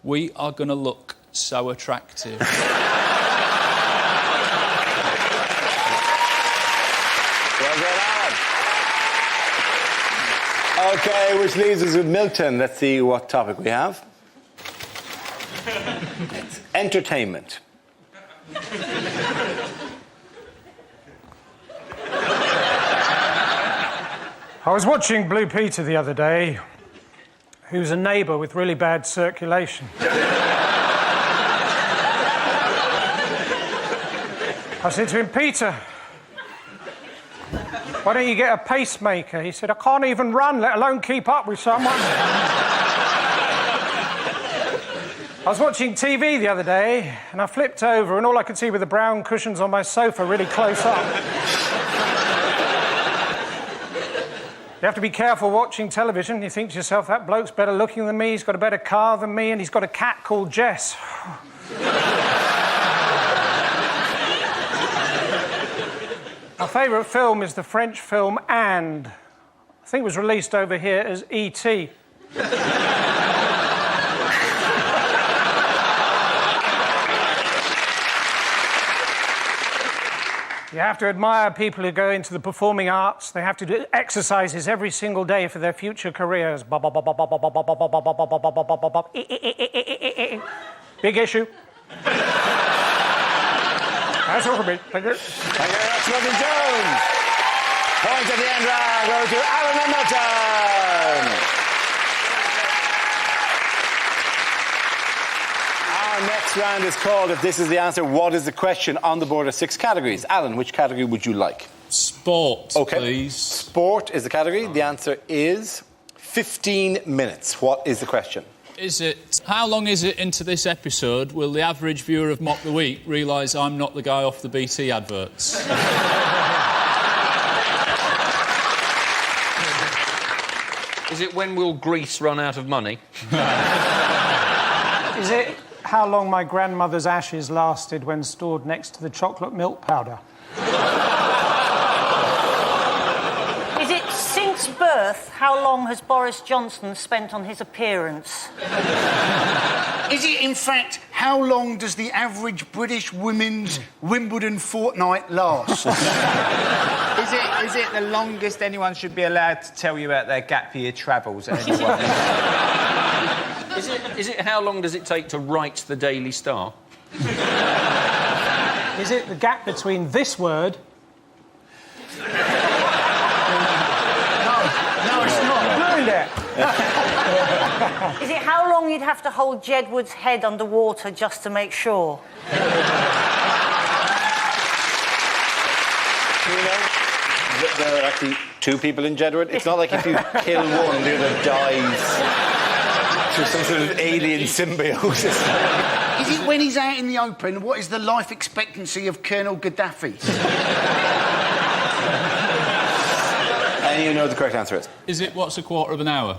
we are going to look so attractive. Well done, Alan. OK, which leaves us with Milton. Let's see what topic we have. It's entertainment. I was watching Blue Peter the other day, who's a neighbour with really bad circulation. I said to him, Peter, why don't you get a pacemaker? He said, I can't even run, let alone keep up with someone. I was watching TV the other day, and I flipped over, and all I could see were the brown cushions on my sofa really close up. You have to be careful watching television. You think to yourself, that bloke's better looking than me, he's got a better car than me, and he's got a cat called Jess. My favourite film is the French film And. I think it was released over here as E.T. You have to admire people who go into the performing arts. They have to do exercises every single day for their future careers. Big issue. That's all for me. Thank you. Thank you very much, Milton Jones. Points at the end round go to Alan and Milton. Our next round is called If This Is the Answer, What is the Question? On the board are 6 categories. Alan, which category would you like? Sport, please. Sport is the category. The answer is 15 minutes. What is the question? How long is it into this episode will the average viewer of Mock the Week realise I'm not the guy off the BT adverts? Is it when will Greece run out of money? Is it how long my grandmother's ashes lasted when stored next to the chocolate milk powder? Is it since birth, how long has Boris Johnson spent on his appearance? Is it, in fact, how long does the average British women's Wimbledon fortnight last? Is it the longest anyone should be allowed to tell you about their gap year travels at any one? Is it how long does it take to write the Daily Star? Is it the gap between this word... No, it's not. Ruined it. Is it how long you'd have to hold Jedward's head underwater just to make sure? You know, there are actually 2 people in Jedward. It's not like if you kill one, the other dies through some sort of alien symbiosis. Is it when he's out in the open, what is the life expectancy of Colonel Gaddafi? And you know the correct answer is? Is it what's a quarter of an hour?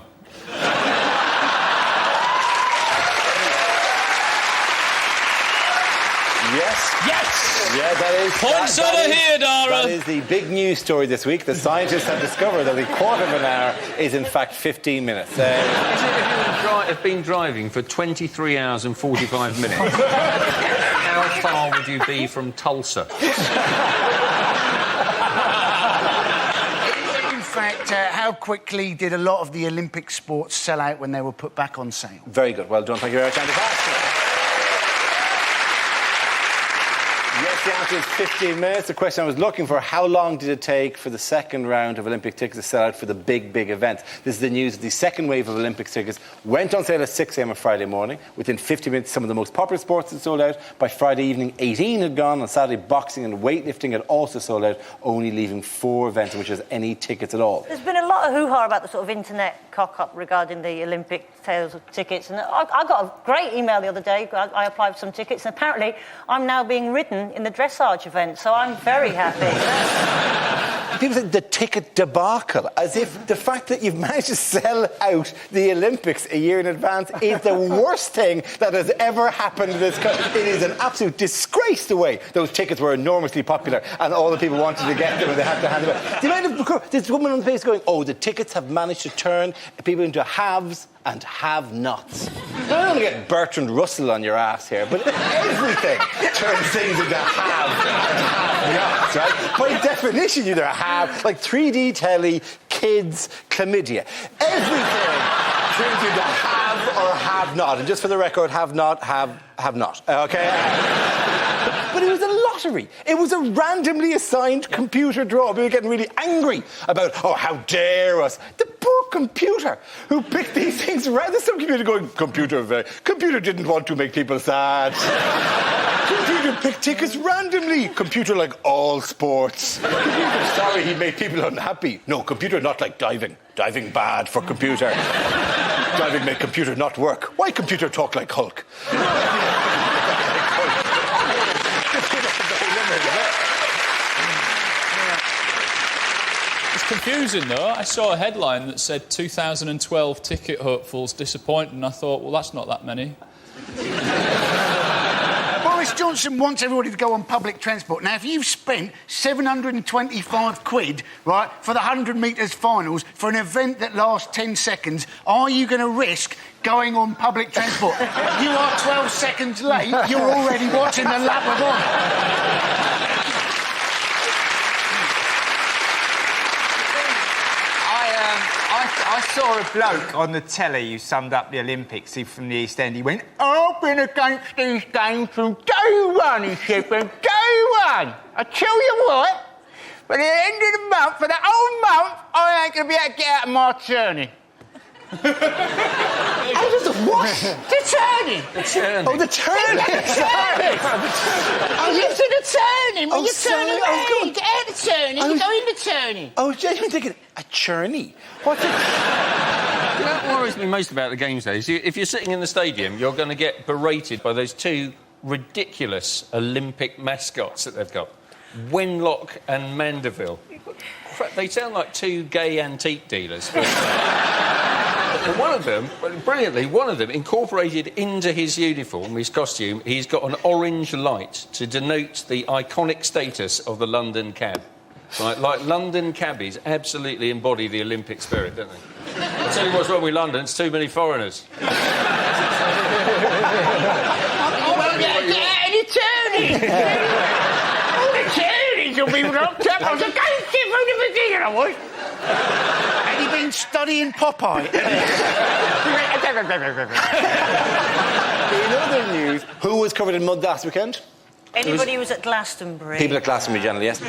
Yes. Yes! Yeah, that is... Points that over is- here, Dara. That is the big news story this week. The scientists have discovered that a quarter of an hour is, in fact, 15 minutes. If you have been driving for 23 hours and 45 minutes, how far would you be from Tulsa? In fact, how quickly did a lot of the Olympic sports sell out when they were put back on sale? Very good. Well done. Thank you very much, Andy Paxton. Yes, the answer is 15 minutes. The question I was looking for, how long did it take for the second round of Olympic tickets to sell out for the big event? This is the news. The second wave of Olympic tickets went on sale at 6 a.m. on Friday morning. Within 50 minutes, some of the most popular sports had sold out. By Friday evening, 18 had gone. On Saturday, boxing and weightlifting had also sold out, only leaving 4 events in which there's any tickets at all. There's been a lot of hoo-ha about the sort of internet cock-up regarding the Olympic sales of tickets. And I got a great email the other day. I applied for some tickets, and apparently I'm now being ridden in the dressage event, so I'm very happy. People say the ticket debacle, as if the fact that you've managed to sell out the Olympics a year in advance is the worst thing that has ever happened in this country. It is an absolute disgrace the way those tickets were enormously popular and all the people wanted to get them and they had to hand them out. The amount of this woman on the face going, oh, the tickets have managed to turn people into haves and have-nots. I don't want to get Bertrand Russell on your ass here, but everything turns things into have and have-nots, right? By definition, you either have, like 3D telly, kids, chlamydia. Everything turns into have or have-not. And just for the record, have-not, have-not. Okay? But it was a lottery. It was a randomly assigned computer draw. People were getting really angry about, oh, how dare us. The poor computer who picked these things around. There's some computer going, computer didn't want to make people sad. Computer picked tickets randomly. Computer like all sports. Computer sorry he made people unhappy. No, computer not like diving. Diving bad for computer. Diving made computer not work. Why computer talk like Hulk? It's confusing, though. I saw a headline that said 2012 ticket hopefuls disappointed, and I thought, well, that's not that many. Boris Johnson wants everybody to go on public transport. Now, if you've spent 725 quid, right, for the 100 metres finals for an event that lasts 10 seconds, are you going to risk going on public transport? You are 12 seconds late, you're already watching the lap of honour. I saw a bloke on the telly who summed up the Olympics from the East End. He went, I've been against these games from day one, he said, from day one. I tell you what, by the end of the month, for the whole month, I ain't going to be able to get out of my turning. Out of the what? The turning. The turning. Oh, the turning. I used to the turning. When Oh, you sorry. turn Oh, around, God. you get out the turning, you go in the turning. I was genuinely thinking, a churney? What's it? What worries me most about the games, though, is if you're sitting in the stadium, you're going to get berated by those two ridiculous Olympic mascots that they've got, Wenlock and Mandeville. They sound like two gay antique dealers. And one of them, brilliantly, incorporated into his uniform, his costume, he's got an orange light to denote the iconic status of the London cab. Right, like London cabbies absolutely embody the Olympic spirit, don't they? I'll tell you what's wrong with London, it's too many foreigners. I won't get out any turning. All the turnings will be locked up. I was against it from the beginning, I was. Have you been studying Popeye? In other news, who was covered in mud last weekend? Anybody who was at Glastonbury? People at Glastonbury, generally, yes.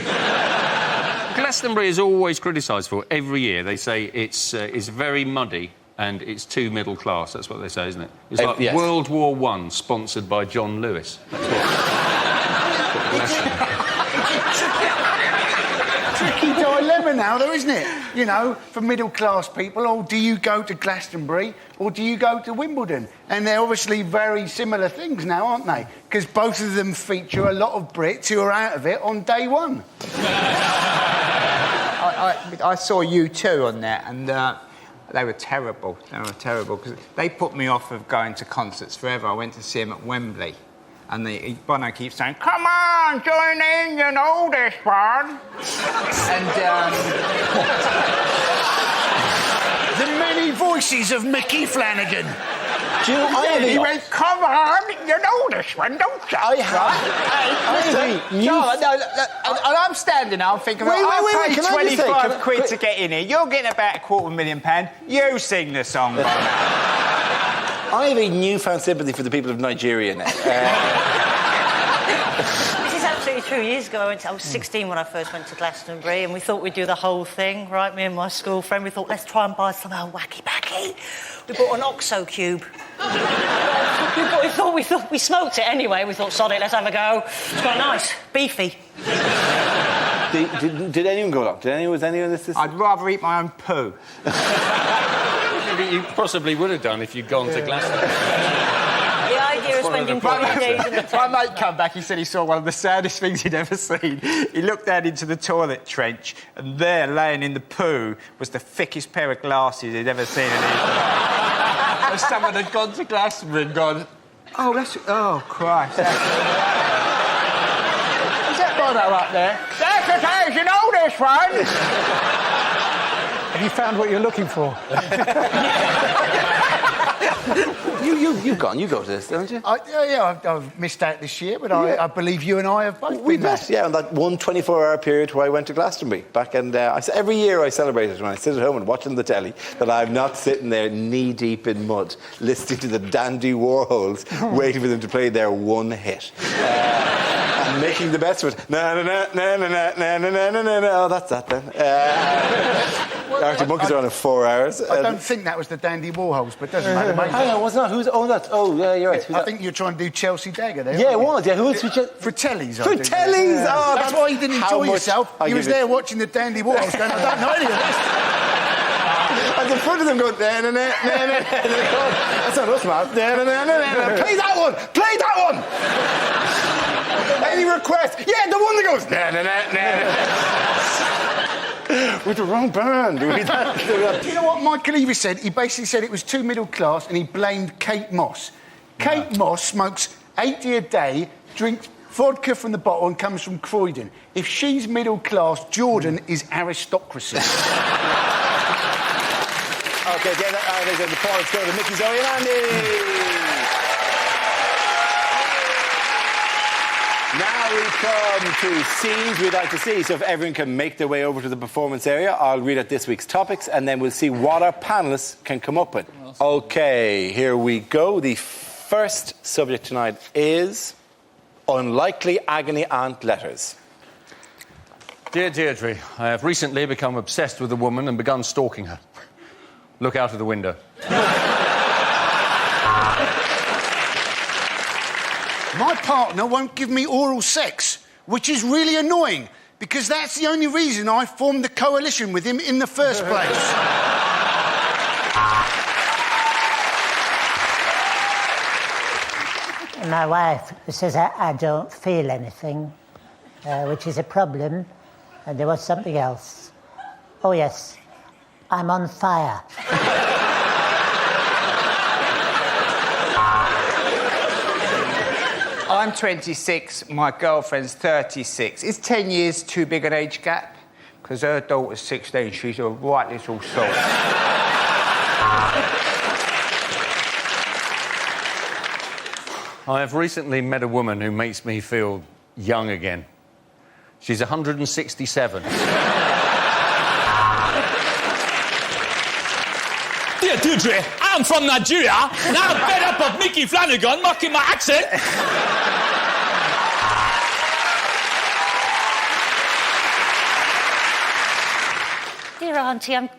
Glastonbury is always criticised for every year. They say it's very muddy and it's too middle class. That's what they say, isn't it? It's like yes. World War I, sponsored by John Lewis. That's what Tricky dilemma now, though, isn't it? You know, for middle-class people, or do you go to Glastonbury or do you go to Wimbledon? And they're obviously very similar things now, aren't they? Because both of them feature a lot of Brits who are out of it on day one. I saw U2 on there, and they were terrible. They were terrible, because they put me off of going to concerts forever. I went to see them at Wembley. And Bono keeps saying, "Come on, join in, you know this one." And The many voices of Mickey Flanagan. Do you know, he went, "Come on, you know this one, don't you?" I have. And I'm standing there, I'm thinking, Wait, I wait, paid can I just say, 25 quid to get in here. You're getting about £250,000. You sing the song, Bono. I have a newfound sympathy for the people of Nigeria now. This is absolutely true. Years ago, I was 16 when I first went to Glastonbury, and we thought we'd do the whole thing, right? Me and my school friend, we thought, let's try and buy some old wacky-packy. We bought an OXO cube. we smoked it anyway. We thought, sod it, let's have a go. It's quite nice, beefy. Did anyone go along? Was anyone this? I'd rather eat my own poo. You possibly would have done if you'd gone to Glastonbury. The idea of spending 40 days in the My mate come back, he said he saw one of the saddest things he'd ever seen. He looked down into the toilet trench, and there, laying in the poo, was the thickest pair of glasses he'd ever seen in his life. And someone had gone to Glastonbury and gone, "Oh, that's... Oh, Christ. Is that Bono up there?" "That's it, you know this one." Have you found what you're looking for? You've gone. You go to this, don't you? I've missed out this year, but I believe you and I have both We been there. met, yeah, on that one 24-hour period where I went to Glastonbury back, and every year I celebrate it when I sit at home and watching the telly that I'm not sitting there knee-deep in mud listening to the Dandy Warhols waiting for them to play their one hit. And making the best of it. Oh, that's that then. Arctic Monkeys are on in 4 hours. I don't think that was the Dandy Warhols, but it doesn't matter, mate. Hang on, what's not? Who's? Oh, that's. Oh, yeah, you're right. Who's I that? think you're trying to do Chelsea Dagger there. Yeah, it aren't you? was. Yeah, who was? Fratellis, I think. Fratellis! Yeah. Oh, that's why you didn't how enjoy much yourself. I You was give it- there watching the Dandy Warhols going, I don't know any of this. And in front of them going, that's not us, man. Play that one! Play that one! Any request? Yeah, the one that goes, with the wrong band. Do you know what Michael Eavis said? He basically said it was too middle class and he blamed Kate Moss. Kate Moss smokes 80 a day, drinks vodka from the bottle and comes from Croydon. If she's middle class, Jordan is aristocracy. Okay, the points go to Mickey, Zoe and Andy. Now we come to scenes we'd like to see. So if everyone can make their way over to the performance area, I'll read out this week's topics and then we'll see what our panellists can come up with. Okay, here we go. The first subject tonight is unlikely agony aunt letters. Dear Deirdre, I have recently become obsessed with a woman and begun stalking her. Look out of the window. My partner won't give me oral sex, which is really annoying, because that's the only reason I formed the coalition with him in the first place. My wife says I don't feel anything, which is a problem. And there was something else. Oh, yes, I'm on fire. I'm 26, my girlfriend's 36. Is 10 years too big an age gap? Because her daughter's 16, she's a right little soul. I have recently met a woman who makes me feel young again. She's 167. Dear Deirdre, I'm from Nigeria, and I'm fed up of Mickey Flanagan mocking my accent. Dear Auntie, I'm a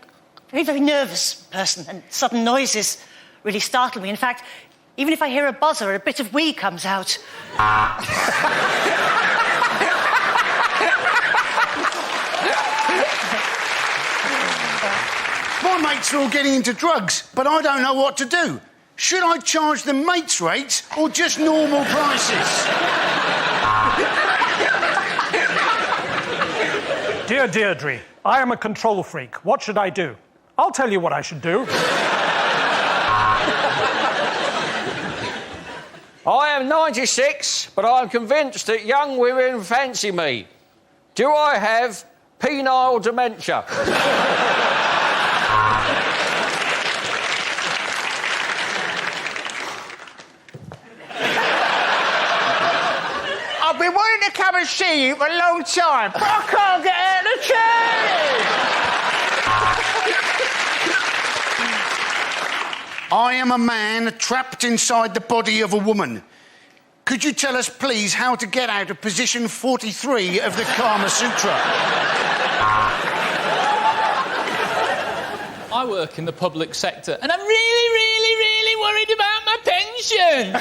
very, very nervous person, and sudden noises really startle me. In fact, even if I hear a buzzer, a bit of wee comes out. My mates are all getting into drugs, but I don't know what to do. Should I charge them mates rates or just normal prices? Dear Deirdre, I am a control freak. What should I do? I'll tell you what I should do. I am 96, but I'm convinced that young women fancy me. Do I have penile dementia? I've been wanting to come and see you for a long time, but I can't get out of the chair. I am a man trapped inside the body of a woman. Could you tell us, please, how to get out of position 43 of the Kama Sutra? I work in the public sector and I'm really, really, really worried about my pension.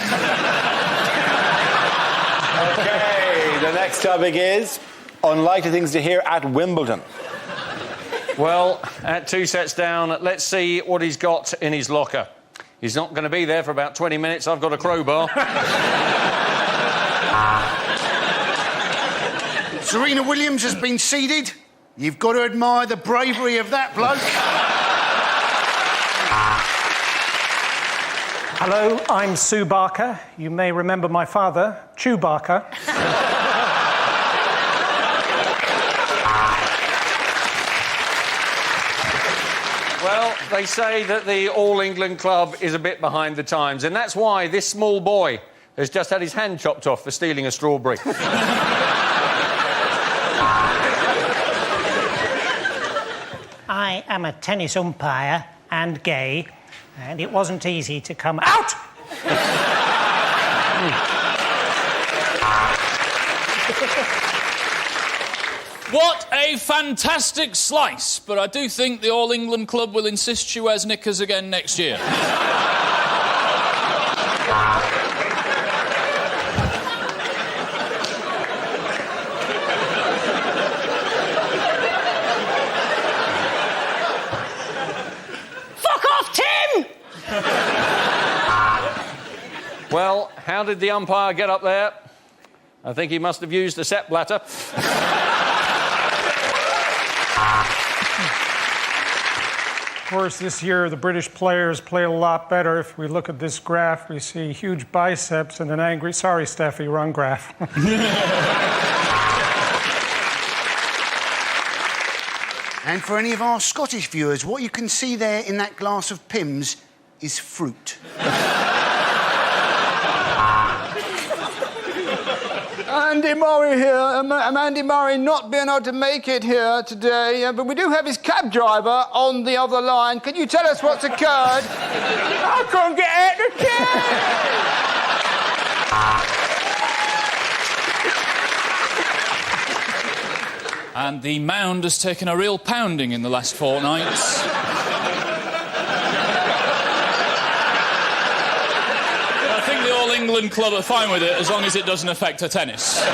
OK, the next topic is unlikely things to hear at Wimbledon. Well, at 2 sets down, let's see what he's got in his locker. He's not going to be there for about 20 minutes. I've got a crowbar. Serena Williams has been seeded. You've got to admire the bravery of that bloke. Hello, I'm Sue Barker. You may remember my father, Chew Barker. Well, they say that the All England Club is a bit behind the times, and that's why this small boy has just had his hand chopped off for stealing a strawberry. I am a tennis umpire and gay, and it wasn't easy to come out. What a fantastic slice, but I do think the All England Club will insist she wears knickers again next year. Fuck off, Tim! Well, how did the umpire get up there? I think he must have used a Sepp Blatter. Of course, this year the British players play a lot better. If we look at this graph, we see huge biceps and an angry... Sorry, Steffi, wrong graph. And for any of our Scottish viewers, what you can see there in that glass of Pimm's is fruit. Andy Murray here. Andy Murray not being able to make it here today, but we do have his cab driver on the other line. Can you tell us what's occurred? I can't get out of the cab! And the mound has taken a real pounding in the last fortnight. I think the All England Club are fine with it as long as it doesn't affect her tennis. The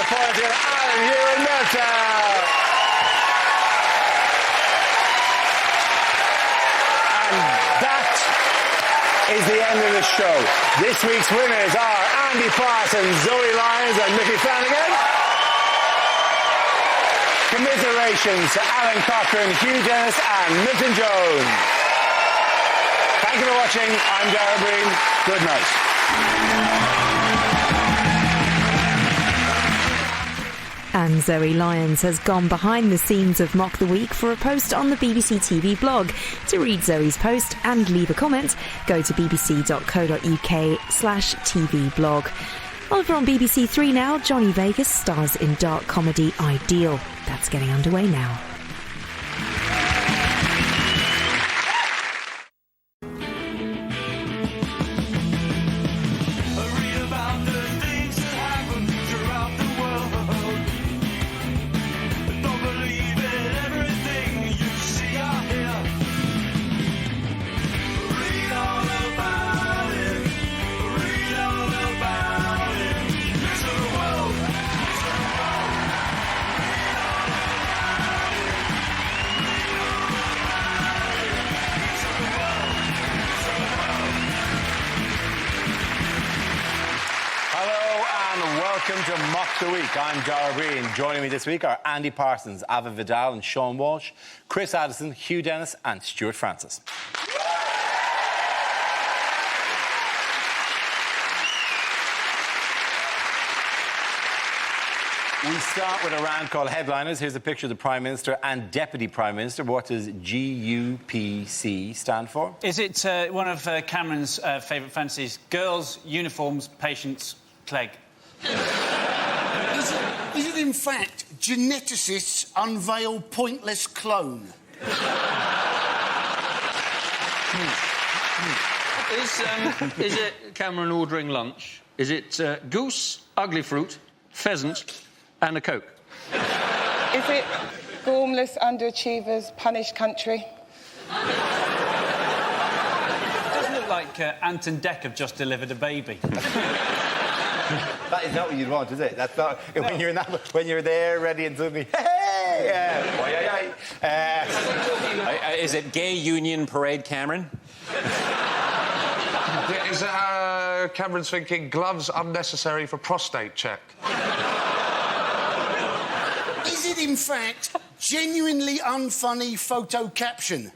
point to Alan Ewan Milton. And that is the end of the show. This week's winners are Andy Parsons, Zoe Lyons and Mickey Flanagan. Commiserations to Alan Cochrane, Hugh Dennis and Milton Jones. Thank you for watching. I'm Dara Breen. Good night. And Zoe Lyons has gone behind the scenes of Mock the Week for a post on the BBC TV blog. To read Zoe's post and leave a comment, go to bbc.co.uk/TV blog. Over on BBC Three now, Johnny Vegas stars in dark comedy Ideal. That's getting underway now. Welcome to Mock the Week. I'm Dara Breen. Joining me this week are Andy Parsons, Ava Vidal and Sean Walsh, Chris Addison, Hugh Dennis and Stuart Francis. We start with a round called Headliners. Here's a picture of the Prime Minister and Deputy Prime Minister. What does GUPC stand for? Is it one of Cameron's favourite fancies? Girls, uniforms, patients, Clegg. Is it in fact geneticists unveil pointless clone? Is it Cameron ordering lunch? Is it goose, ugly fruit, pheasant, and a Coke? Is it gormless underachievers, punished country? Doesn't look like Ant and Dec have just delivered a baby. That is not what you'd want, is it? That's not when you're in that, when you're there, ready, and suddenly, hey, Is it Gay Union Parade Cameron? Is it Cameron's thinking gloves unnecessary for prostate check? Is it in fact genuinely unfunny photo caption?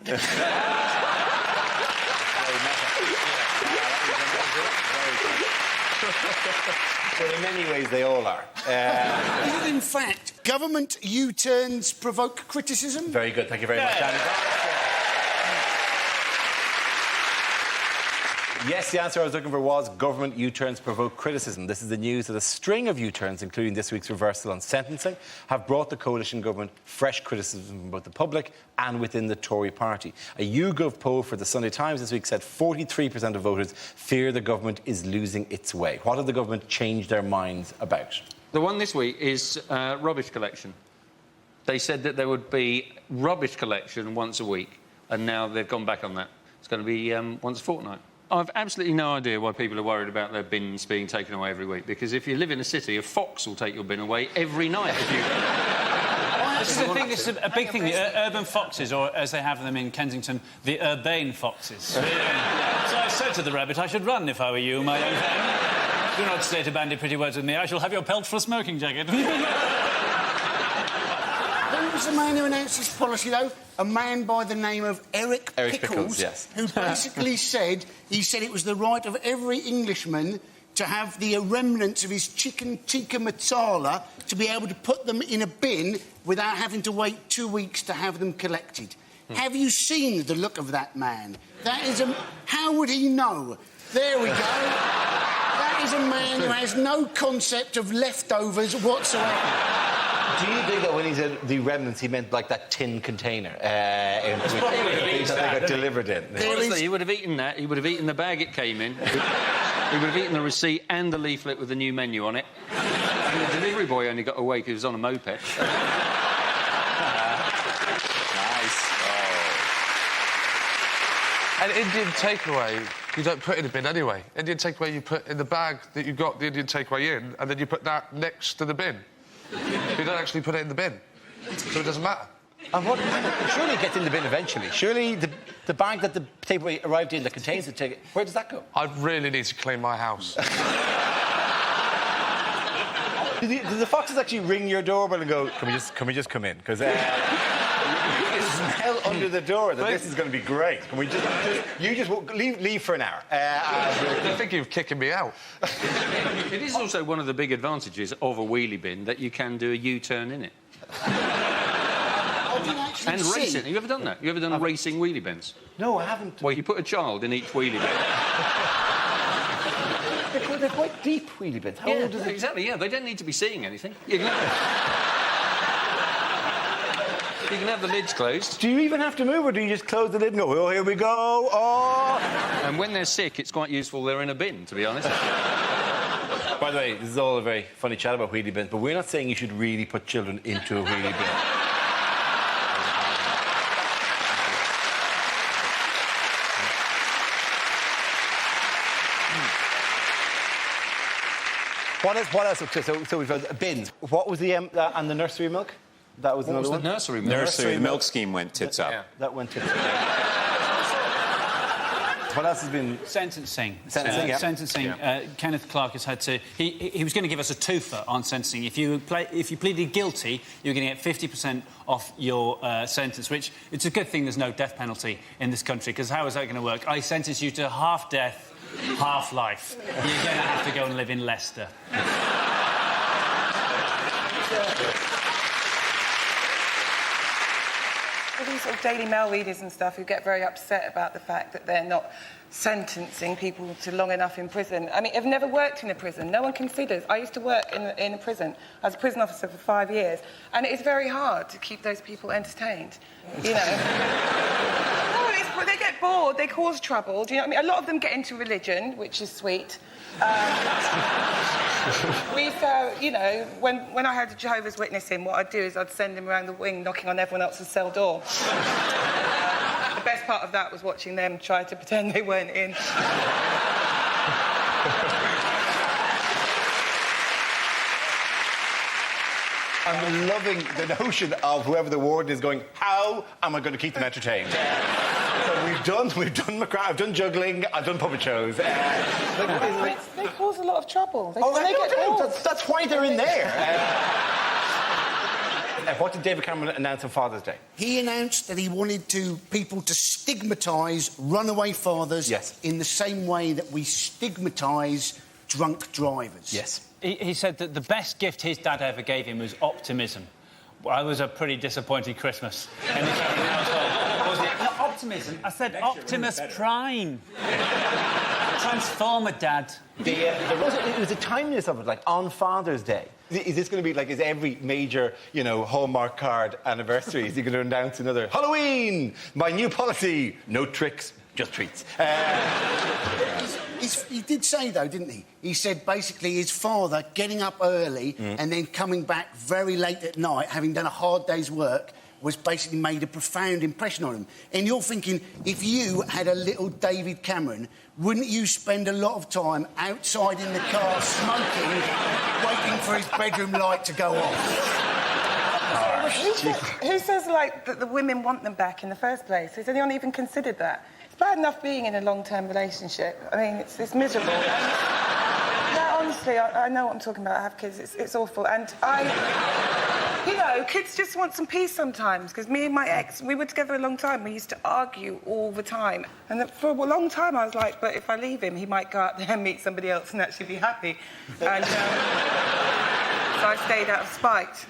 Well, in many ways, they all are. Is it in fact government U-turns provoke criticism? Very good, thank you very much, Danny. Yes, the answer I was looking for was government U-turns provoke criticism. This is the news that a string of U-turns, including this week's reversal on sentencing, have brought the coalition government fresh criticism from both the public and within the Tory party. A YouGov poll for the Sunday Times this week said 43% of voters fear the government is losing its way. What have the government changed their minds about? The one this week is rubbish collection. They said that there would be rubbish collection once a week, and now they've gone back on that. It's going to be once a fortnight. I've absolutely no idea why people are worried about their bins being taken away every week, because if you live in a city, a fox will take your bin away every night if you... This is the thing, this is a big thing, the urban foxes, or as they have them in Kensington, the urbane foxes. So I said to the rabbit, I should run if I were you, my young friend. Do not say to bandy pretty words with me, I shall have your pelt for a smoking jacket. Who was the man who announced this policy, though? A man by the name of Eric Pickles, yes. who basically said it was the right of every Englishman to have the remnants of his chicken tikka masala to be able to put them in a bin without having to wait 2 weeks to have them collected. Have you seen the look of that man? That is a... How would he know? There we go. That is a man who has no concept of leftovers whatsoever. Do you think that when he said the remnants, he meant like that tin container that they got delivered in? Honestly, he would have eaten that. He would have eaten the bag it came in. He would have eaten the receipt and the leaflet with the new menu on it. And the delivery boy only got away because he was on a moped. Nice. Oh. An Indian takeaway, you don't put in a bin anyway. Indian takeaway, you put in the bag that you got the Indian takeaway in, and then you put that next to the bin. You don't actually put it in the bin, so it doesn't matter. And what? Surely it gets in the bin eventually. Surely the bag that the takeaway arrived in that contains the ticket, where does that go? I really need to clean my house. Do the foxes actually ring your doorbell and go, can we just come in? Because you smell under the door that this is going to be great. Can we just leave for an hour? They're thinking of kicking me out. It is also one of the big advantages of a wheelie bin that you can do a U-turn in it. And racing. Have you ever done that? You ever done racing wheelie bins? No, I haven't. Well, you put a child in each wheelie bin. They're quite deep wheelie bins. How old is it? Exactly, yeah. They don't need to be seeing anything. You can have the lids closed. Do you even have to move, or do you just close the lid and go, oh, here we go, oh... And when they're sick, it's quite useful they're in a bin, to be honest. By the way, this is all a very funny chat about wheelie bins, but we're not saying you should really put children into a wheelie bin. What else? So we've got bins. What was the and the nursery milk? That was another one. The nursery milk? Nursery milk scheme went tits up. Yeah, that went tits up. What else has been... Sentencing. Sentencing, yeah. Sentencing. Yeah. Kenneth Clarke has had to... He was going to give us a twofer on sentencing. If you pleaded guilty, you're going to get 50% off your sentence, which it's a good thing there's no death penalty in this country, because how is that going to work? I sentence you to half death, half life. You're going to have to go and live in Leicester. sort of Daily Mail readers and stuff who get very upset about the fact that they're not sentencing people to long enough in prison. I mean, I've never worked in a prison. No one considers. I used to work in a prison. I was a prison officer for 5 years, and it is very hard to keep those people entertained. You know. No, they get bored. They cause trouble. Do you know what I mean? A lot of them get into religion, which is sweet. You know, when I had a Jehovah's Witness in, what I'd do is I'd send him around the wing knocking on everyone else's cell door. The best part of that was watching them try to pretend they weren't in. I'm loving the notion of whoever the warden is going, how am I going to keep them entertained? So we've done McGrath, I've done juggling, I've done puppet shows. They cause a lot of trouble. They get get bored. That's why they're in there. What did David Cameron announce on Father's Day? He announced that he wanted people to stigmatise runaway fathers in the same way that we stigmatise drunk drivers. Yes. He said that the best gift his dad ever gave him was optimism. Well, I was a pretty disappointing Christmas. In the household. Was it not optimism? I said Optimus Prime. Transformer, Dad. It was the timeliness of it, like on Father's Day. Is this going to be like, is every major, you know, Hallmark card anniversary, is he going to announce another Halloween, my new policy, no tricks, just treats? He did say, though, didn't he? He said basically his father getting up early and then coming back very late at night, having done a hard day's work, was basically made a profound impression on him. And you're thinking, if you had a little David Cameron, wouldn't you spend a lot of time outside in the car smoking, waiting for his bedroom light to go off? Who says, like, that the women want them back in the first place? Has anyone even considered that? It's bad enough being in a long-term relationship. I mean, it's miserable. No, honestly, I know what I'm talking about. I have kids. It's awful. And you know, kids just want some peace sometimes, because me and my ex, we were together a long time. We used to argue all the time. And for a long time, I was like, but if I leave him, he might go out there and meet somebody else and actually be happy. And so I stayed out of spite.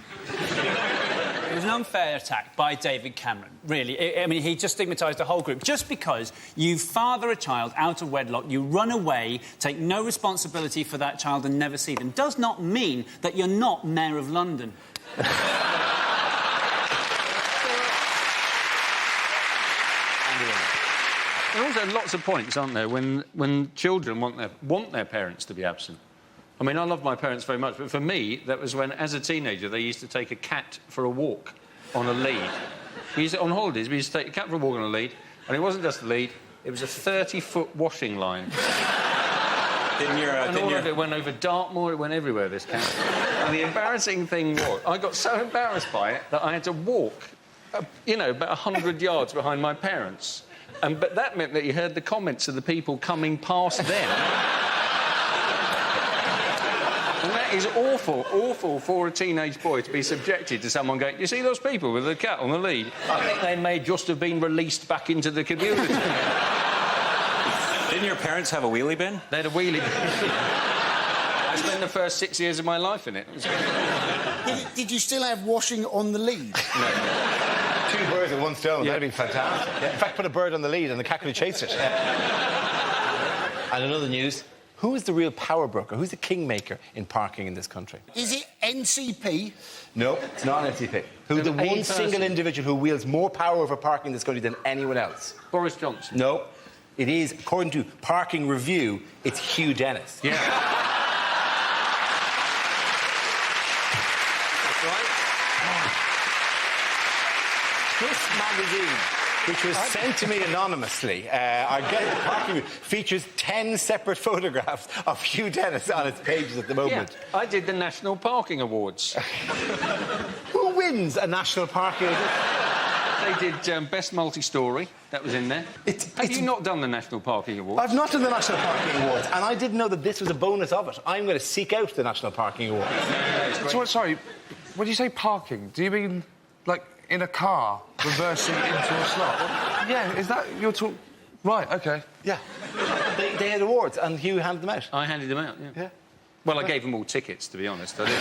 It was an unfair attack by David Cameron, really. I mean, he just stigmatised the whole group. Just because you father a child out of wedlock, you run away, take no responsibility for that child and never see them, does not mean that you're not Mayor of London. There are also lots of points, aren't there, when children want their parents to be absent. I mean, I love my parents very much, but for me, that was when, as a teenager, they used to take a cat for a walk on a lead. On holidays, we used to take a cat for a walk on a lead, and it wasn't just a lead, it was a 30-foot washing line. All of it went over Dartmoor, it went everywhere, this cat. And the embarrassing thing was, I got so embarrassed by it that I had to walk, you know, about 100 yards behind my parents. But that meant that you heard the comments of the people coming past them. And that is awful, awful for a teenage boy to be subjected to someone going, you see those people with the cat on the lead? I think they may just have been released back into the community. Didn't your parents have a wheelie bin? They had a wheelie bin. I spent the first 6 years of my life in it. Did you still have washing on the lead? No. 2 birds with 1 stone, that'd be fantastic. Yeah. In fact, put a bird on the lead and the cat could have chased it. And another news, who is the real power broker? Who's the kingmaker in parking in this country? Is it NCP? No, it's not NCP. Who's the one single individual who wields more power over parking in this country than anyone else? Boris Johnson. No. It is, according to Parking Review, it's Hugh Dennis. Yeah. That's right. This magazine, which was sent to me anonymously, I get the Parking Review, features 10 separate photographs of Hugh Dennis on its pages at the moment. Yeah, I did the National Parking Awards. Who wins a National Parking Award? They did Best Multi-Story. That was in there. Have you not done the National Parking Awards? I've not done the National Parking Awards, and I didn't know that this was a bonus of it. I'm going to seek out the National Parking Awards. So, sorry, when you say parking, do you mean, like, in a car, reversing into a slot? Yeah, is that your talk? Right, OK. Yeah. They had awards, and Hugh handed them out. I handed them out, yeah. Well, I gave them all tickets, to be honest. I did.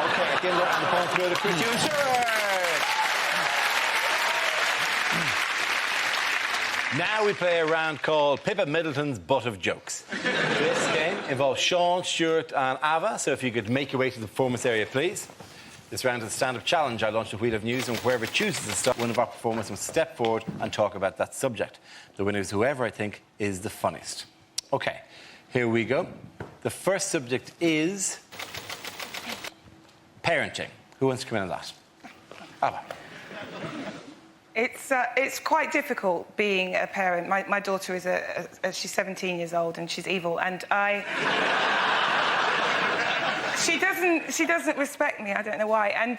OK, again, up to the point to go to Chris Hughes. Now we play a round called Pippa Middleton's Butt of Jokes. This game involves Sean, Stuart and Ava, so if you could make your way to the performance area, please. This round is a stand-up challenge. I launched a wheel of news, and whoever chooses to start, one of our performers must step forward and talk about that subject. The winner is whoever I think is the funniest. OK, here we go. The first subject is parenting. Who wants to come in on that? Ava. It's quite difficult being a parent. My daughter is she's 17 years old and she's evil, and she doesn't respect me. I don't know why. And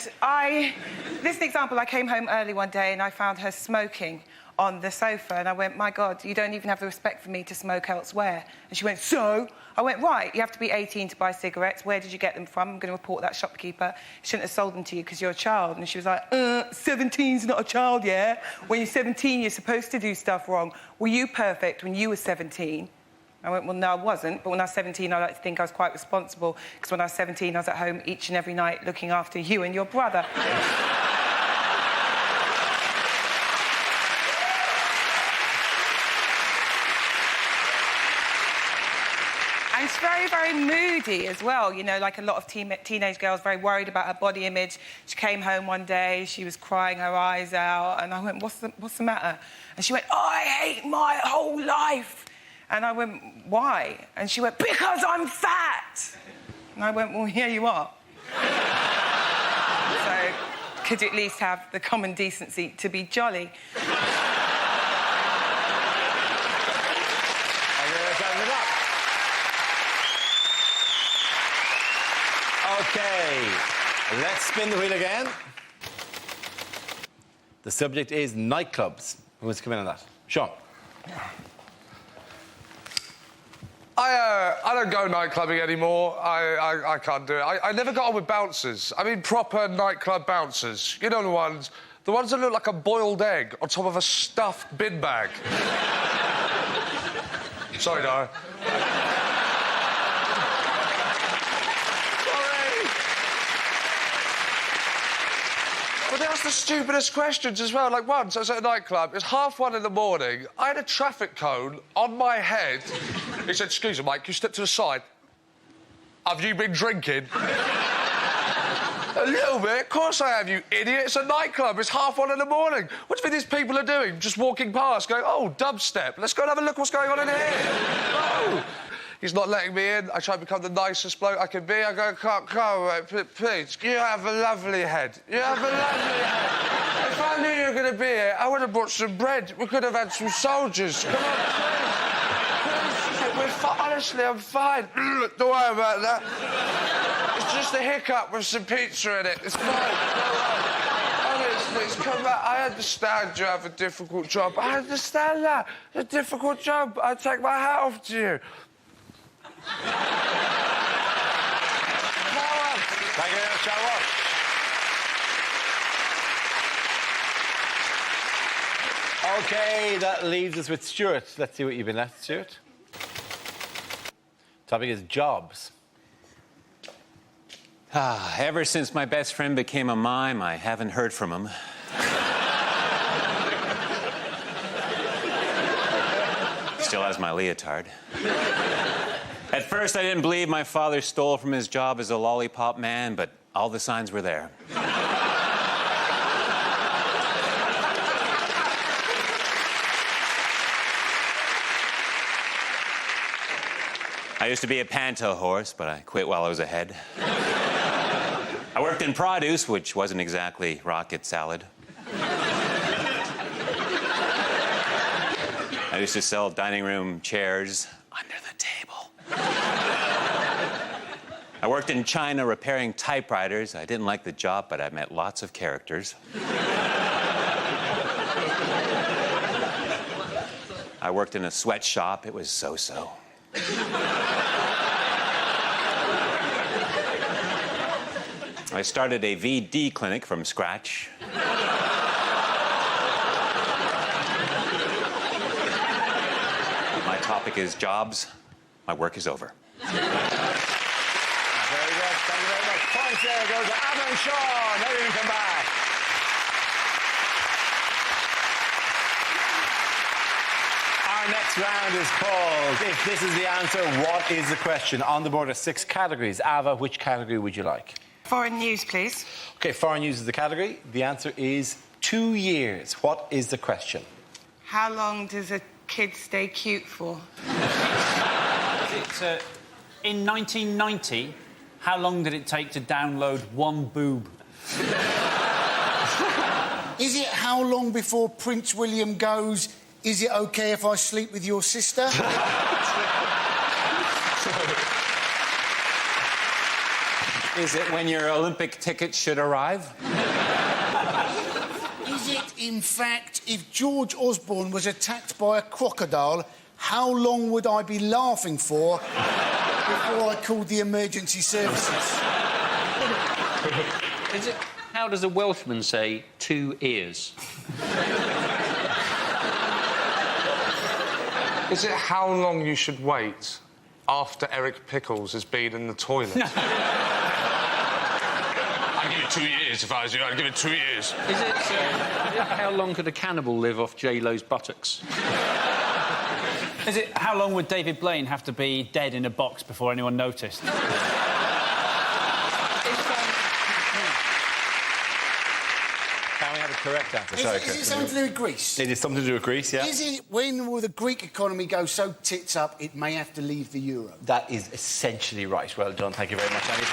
this is an example. I came home early one day and I found her smoking on the sofa, and I went, my God, you don't even have the respect for me to smoke elsewhere. And she went, so? I went, right, you have to be 18 to buy cigarettes. Where did you get them from? I'm going to report that shopkeeper. He shouldn't have sold them to you because you're a child. And she was like, 17's not a child, yeah? When you're 17, you're supposed to do stuff wrong. Were you perfect when you were 17? I went, well, no, I wasn't. But when I was 17, I like to think I was quite responsible, because when I was 17, I was at home each and every night looking after you and your brother. And she's very, very moody as well. You know, like a lot of teenage girls, very worried about her body image. She came home one day, she was crying her eyes out, and I went, what's the matter? And she went, I hate my whole life. And I went, why? And she went, because I'm fat. And I went, well, here you are. So, could you at least have the common decency to be jolly? OK, let's spin the wheel again. The subject is nightclubs. Who wants to come in on that? Sean. I don't go nightclubbing anymore. I can't do it. I never got on with bouncers. I mean, proper nightclub bouncers. You know the ones that look like a boiled egg on top of a stuffed bin bag. Sorry, Dara. But they ask the stupidest questions as well. Like once I was at a nightclub, it was 1:30 in the morning. I had a traffic cone on my head. He said, excuse me, mate, can you step to the side? Have you been drinking? A little bit. Of course I have, you idiot. It's a nightclub. It's 1:30 in the morning. What do you think these people are doing? Just walking past, going, oh, dubstep. Let's go and have a look what's going on in here. No. He's not letting me in. I try to become the nicest bloke I can be. I go, can't come, mate, please. You have a lovely head. You have a lovely head. If I knew you were going to be here, I would have brought some bread. We could have had some soldiers. Come on, please. Honestly, I'm fine. Don't worry about that. It's just a hiccup with some pizza in it. It's fine. Don't worry. Honestly, it's come back. I understand you have a difficult job. I understand that. It's a difficult job. I take my hat off to you. Thank you very much, John Walsh. OK, that leaves us with Stuart. Let's see what you've been left, Stuart. Topic is jobs. Ever since my best friend became a mime, I haven't heard from him. Still has my leotard. At first, I didn't believe my father stole from his job as a lollipop man, but all the signs were there. I used to be a panto horse, but I quit while I was ahead. I worked in produce, which wasn't exactly rocket salad. I used to sell dining room chairs under the table. I worked in China repairing typewriters. I didn't like the job, but I met lots of characters. I worked in a sweatshop. It was so-so. I started a VD clinic from scratch. My topic is jobs. My work is over. Very good. Thank you very much. Points there goes to Ava and Sean. Now you can come back. next round is called If This Is the Answer, What Is the Question? On the board are 6 categories. Ava, which category would you like? Foreign news, please. OK, foreign news is the category. The answer is 2 years. What is the question? How long does a kid stay cute for? In 1990, how long did it take to download one boob? Is it how long before Prince William goes, is it OK if I sleep with your sister? Is it when your Olympic ticket should arrive? Is it, in fact, if George Osborne was attacked by a crocodile, how long would I be laughing for before I called the emergency services? Is it... How does a Welshman say 2 ears? Is it how long you should wait after Eric Pickles has been in the toilet? I'd give it 2 years if I was you. I'd give it 2 years. Is it how long could a cannibal live off J-Lo's buttocks? Is it how long would David Blaine have to be dead in a box before anyone noticed? Can we have a correct answer? Is it something to do with Greece? It is something to do with Greece, yeah. Is it when will the Greek economy go so tits up it may have to leave the euro? That is essentially right. Well done. Thank you very much, Andy.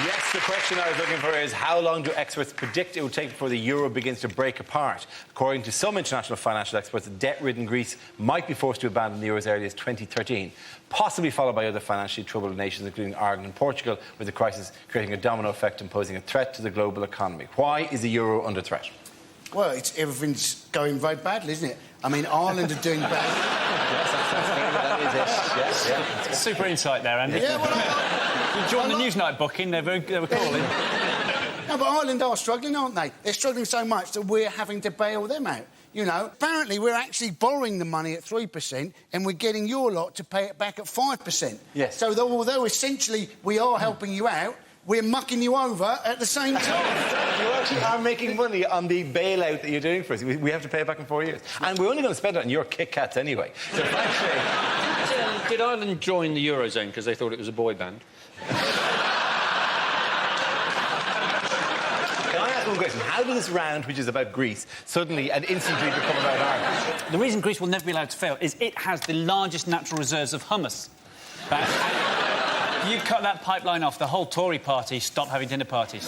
Yes, the question I was looking for is how long do experts predict it will take before the euro begins to break apart? According to some international financial experts, debt-ridden Greece might be forced to abandon the euro as early as 2013, possibly followed by other financially troubled nations, including Ireland and Portugal, with the crisis creating a domino effect and posing a threat to the global economy. Why is the euro under threat? Well, everything's going very badly, isn't it? I mean, Ireland are doing bad. That is it. Yes. Super insight there, Andy. Yeah, well, you joined the Newsnight booking, they were calling. No, but Ireland are struggling, aren't they? They're struggling so much that we're having to bail them out. You know, apparently we're actually borrowing the money at 3% and we're getting your lot to pay it back at 5%. Yes. So although essentially we are helping you out, we're mucking you over at the same time. You actually are making money on the bailout that you're doing for us. We have to pay it back in 4 years. And we're only going to spend it on your Kit Kats anyway. So frankly... Did Ireland join the Eurozone because they thought it was a boy band? Can I ask one question? How did this round, which is about Greece, suddenly and instantly become about Ireland? The reason Greece will never be allowed to fail is it has the largest natural reserves of hummus. You cut that pipeline off, the whole Tory party stop having dinner parties.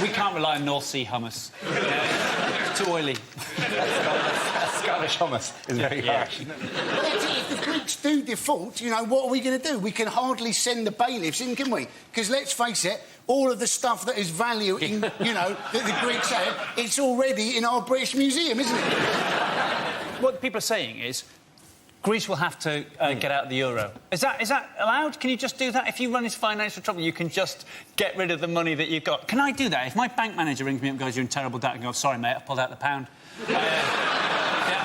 We can't rely on North Sea hummus. It's too oily. Scottish hummus is very harsh. Well, if the Greeks do default, you know, what are we going to do? We can hardly send the bailiffs in, can we? Because let's face it, all of the stuff that is value in, you know, that the Greeks have, it's already in our British Museum, isn't it? What people are saying is Greece will have to get out of the euro. Is that allowed? Can you just do that? If you run into financial trouble, you can just get rid of the money that you've got. Can I do that? If my bank manager rings me up and goes, you're in terrible debt, I go, sorry, mate, I pulled out the pound.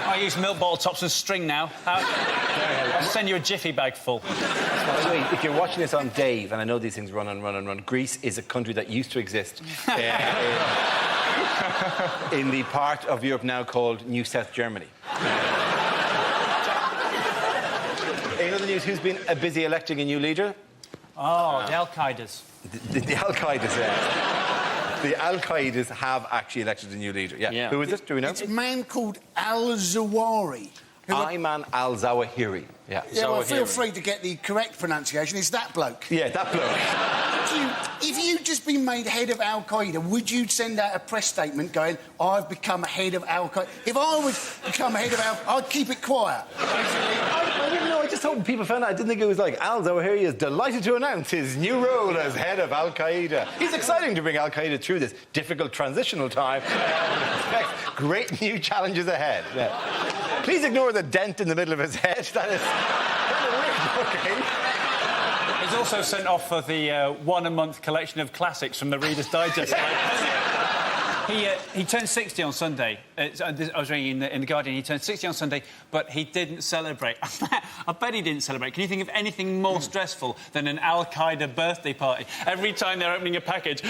I use milk bottle tops and string now. I'll send you a jiffy bag full. By the way, if you're watching this on Dave, and I know these things run and run and run, Greece is a country that used to exist in the part of Europe now called New South Germany. In other news, who's been busy electing a new leader? Oh, the Al-Qaedas. The Al-Qaedas, yeah. The Al-Qaedas have actually elected a new leader. Yeah. Who is it? Do we know? It's a man called Al-Zawahiri. Ayman al-Zawahiri. Yeah. Yeah, well, feel free to get the correct pronunciation. It's that bloke. Yeah, that bloke. If you'd just been made head of Al-Qaeda, would you send out a press statement going, I've become head of Al-Qaeda? If I would become head of Al-Qaeda, I'd keep it quiet. I didn't know. I just hope people found out. I didn't think it was like al-Zawahiri is delighted to announce his new role as head of Al-Qaeda. He's exciting to bring Al-Qaeda through this difficult transitional time. Expect great new challenges ahead. Yeah. Please ignore the dent in the middle of his head. That is weird. Okay. He's also sent off for the one-a-month collection of classics from the Reader's Digest. He turned 60 on Sunday. I was reading in The Guardian. He turned 60 on Sunday, but he didn't celebrate. I bet he didn't celebrate. Can you think of anything more stressful than an Al-Qaeda birthday party? Every time they're opening a package...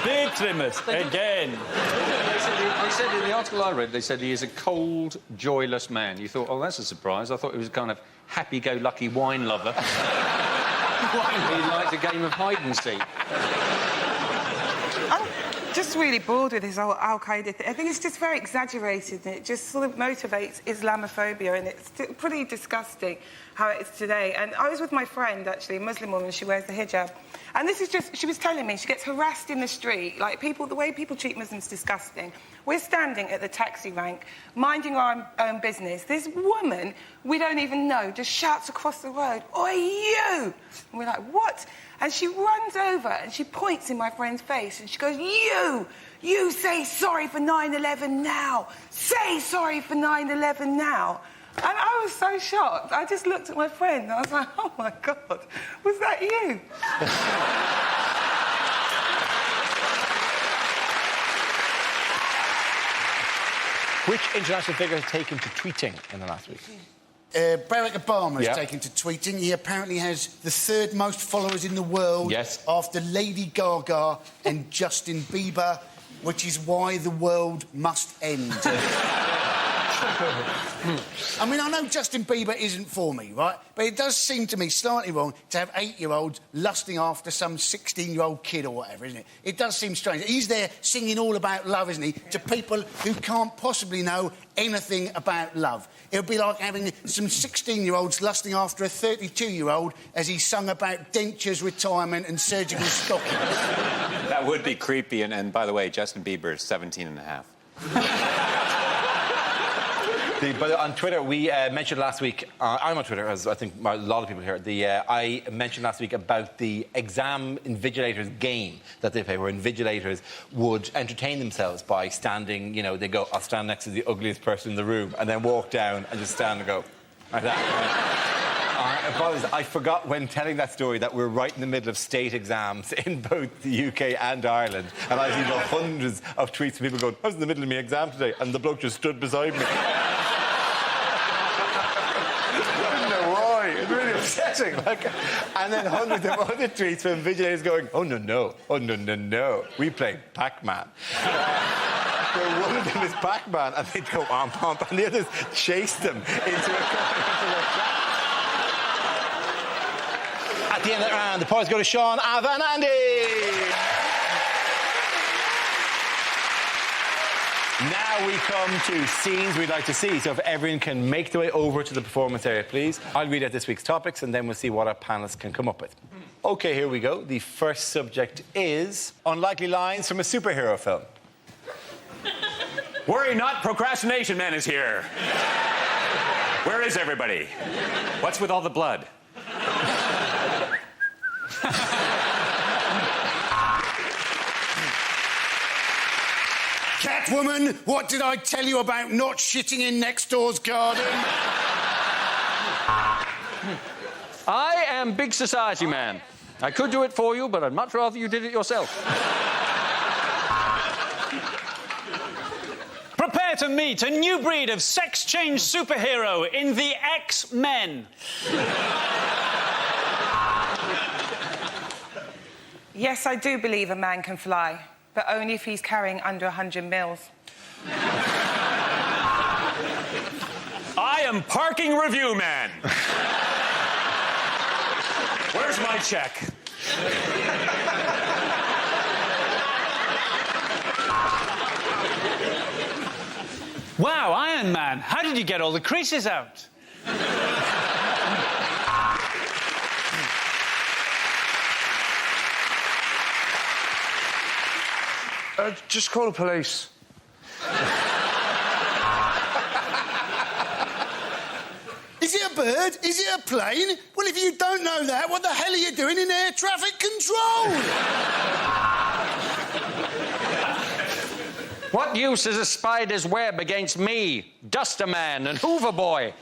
Beard trimmers, again. They said in the article I read, they said he is a cold, joyless man. You thought, oh, that's a surprise. I thought he was a kind of happy-go-lucky wine lover. He liked a game of hide-and-seek. I'm just really bored with this whole Al-Qaeda thing. I think it's just very exaggerated and it just sort of motivates Islamophobia and it's pretty disgusting how it is today. And I was with my friend, actually, a Muslim woman, she wears the hijab. And this is just, she was telling me, she gets harassed in the street. Like, people, the way people treat Muslims is disgusting. We're standing at the taxi rank, minding our own business. This woman, we don't even know, just shouts across the road, "Oi, you!" And we're like, what? And she runs over and she points in my friend's face and she goes, you say sorry for 9/11 now. Say sorry for 9/11 now. And I was so shocked. I just looked at my friend and I was like, oh, my God, was that you? Which international figure has taken to tweeting in the last week? Barack Obama Yeah. has taken to tweeting. He apparently has the third most followers in the world after Lady Gaga and Justin Bieber, which is why the world must end. I mean, I know Justin Bieber isn't for me, right? But it does seem to me slightly wrong to have 8-year-olds lusting after some 16-year-old kid or whatever, isn't it? It does seem strange. He's there singing all about love, isn't he, to people who can't possibly know anything about love. It would be like having some 16-year-olds lusting after a 32-year-old as he sung about dentures, retirement and surgical stockings. That would be creepy. And by the way, Justin Bieber is 17 and a half. But on Twitter, we mentioned last week, I'm on Twitter, as I think a lot of people here, I mentioned last week about the exam invigilators game that they play, where invigilators would entertain themselves by standing, you know, they go, I'll stand next to the ugliest person in the room, and then walk down and just stand and go, like that. I forgot when telling that story that we're right in the middle of state exams in both the UK and Ireland, and I've seen hundreds of tweets from people going, I was in the middle of my exam today, and the bloke just stood beside me. It's really upsetting. And then hundreds of other tweets from invigilators going, oh, no, we play Pac-Man. So one of them is Pac-Man, and they'd go, and the others chase them into a corner. At the end of the round, the points go to Sean, Ava and Andy. Now we come to scenes we'd like to see. So if everyone can make their way over to the performance area, please. I'll read out this week's topics and then we'll see what our panellists can come up with. OK, here we go. The first subject is unlikely lines from a superhero film. Worry not, Procrastination Man is here. Where is everybody? What's with all the blood? Catwoman, what did I tell you about not shitting in next door's garden? I am Big Society Man. I could do it for you, but I'd much rather you did it yourself. Prepare to meet a new breed of sex-change superhero in the X-Men. Yes, I do believe a man can fly, but only if he's carrying under 100 mils. I am Parking Review Man. Where's my check? Wow, Iron Man, how did you get all the creases out? Just call the police. Is it a bird? Is it a plane? Well, if you don't know that, what the hell are you doing in air traffic control? What use is a spider's web against me, Duster Man and Hoover Boy?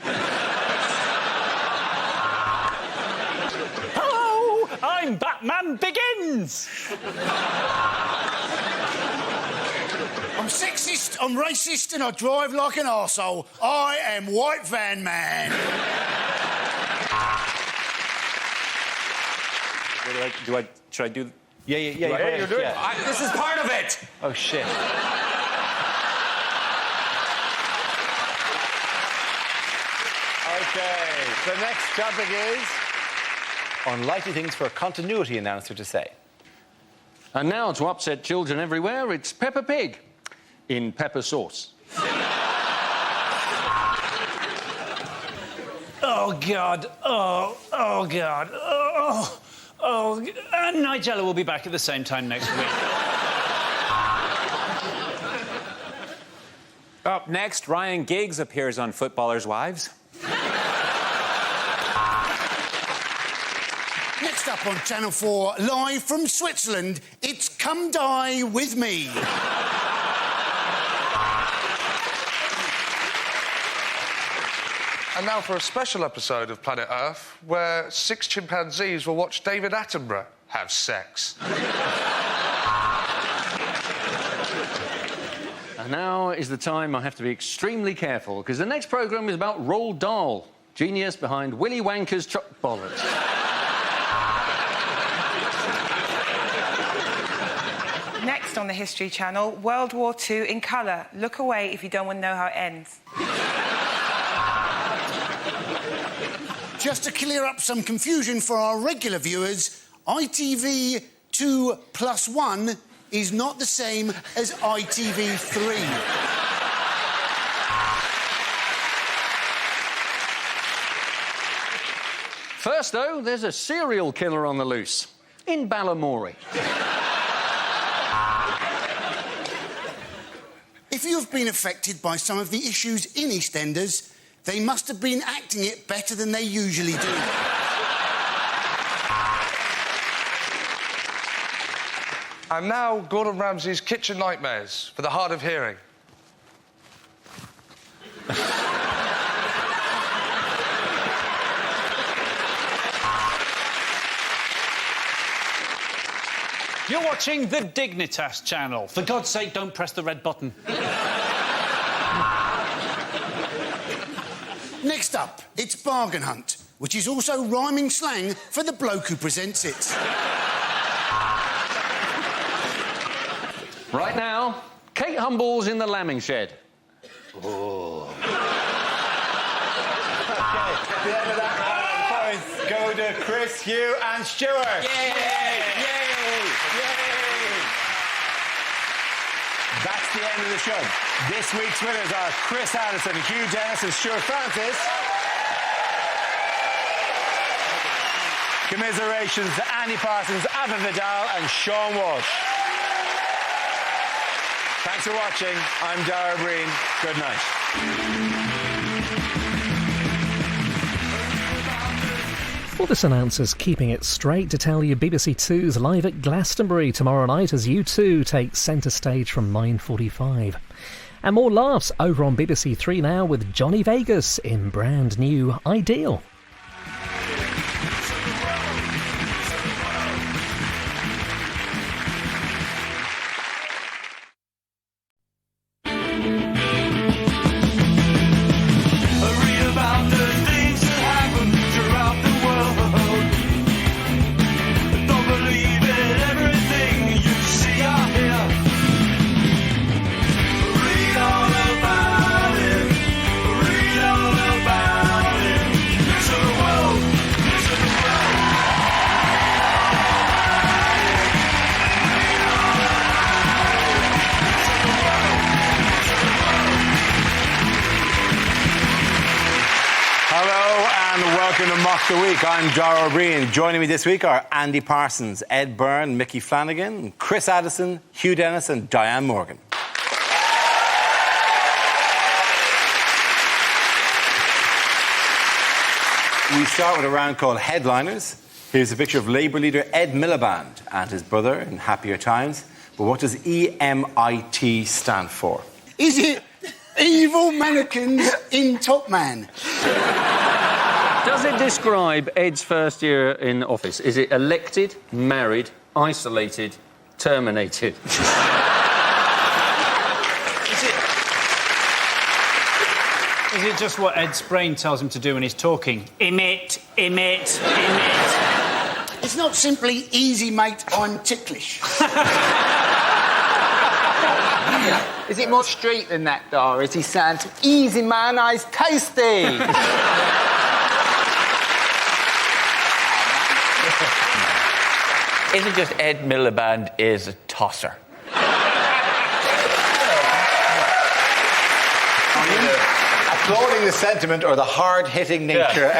Hello, I'm Batman Begins. I'm sexist, I'm racist, and I drive like an arsehole. I am White Van Man. Should I do Yeah. Right, you're doing it. This is part of it. Oh, shit. Okay, the next topic is unlikely things for a continuity announcer to say. And now, to upset children everywhere, it's Peppa Pig in pepper sauce. Oh, God. Oh, God. And Nigella will be back at the same time next week. Up next, Ryan Giggs appears on Footballers' Wives. Next up on Channel 4, live from Switzerland, it's Come Die With Me. And now for a special episode of Planet Earth, where 6 chimpanzees will watch David Attenborough have sex. And now is the time I have to be extremely careful, because the next programme is about Roald Dahl, genius behind Willy Wanker's Chuck Bollocks. Next on the History Channel, World War II in colour. Look away if you don't want to know how it ends. Just to clear up some confusion for our regular viewers, ITV 2+1 is not the same as ITV3. First, though, there's a serial killer on the loose in Balamory. If you have been affected by some of the issues in EastEnders, they must have been acting it better than they usually do. And now, Gordon Ramsay's Kitchen Nightmares for the hard of hearing. You're watching the Dignitas channel. For God's sake, don't press the red button. Next up, it's Bargain Hunt, which is also rhyming slang for the bloke who presents it. Right now, Kate Humble's in the lambing shed. Oh. Okay, at the end of that round, points go to Chris, Hugh and Stuart. Yay! That's the end of the show. This week's winners are Chris Addison, Hugh Dennis and Stuart Francis. Commiserations to Andy Parsons, Ava Vidal and Sean Walsh. Thanks for watching. I'm Dara Breen. Good night. Well, this announcer's keeping it straight to tell you BBC Two's live at Glastonbury tomorrow night as U2 takes centre stage from 9:45. And more laughs over on BBC Three now with Johnny Vegas in brand new Ideal. Mock the Week. I'm Dara O'Brien. Joining me this week are Andy Parsons, Ed Byrne, Mickey Flanagan, Chris Addison, Hugh Dennis and Diane Morgan. We start with a round called Headliners. Here's a picture of Labour leader Ed Miliband and his brother in happier times. But what does EMIT stand for? Is it Evil Mannequins in Top Man? Does it describe Ed's first year in office? Is it elected, married, isolated, terminated? Is it just what Ed's brain tells him to do when he's talking? Emit, emit, emit. It's not simply easy, mate, I'm ticklish. Is it more street than that, or is he saying, easy, man, I's tasty? Is it just Ed Miliband is a tosser? Applauding the sentiment or the hard-hitting nature.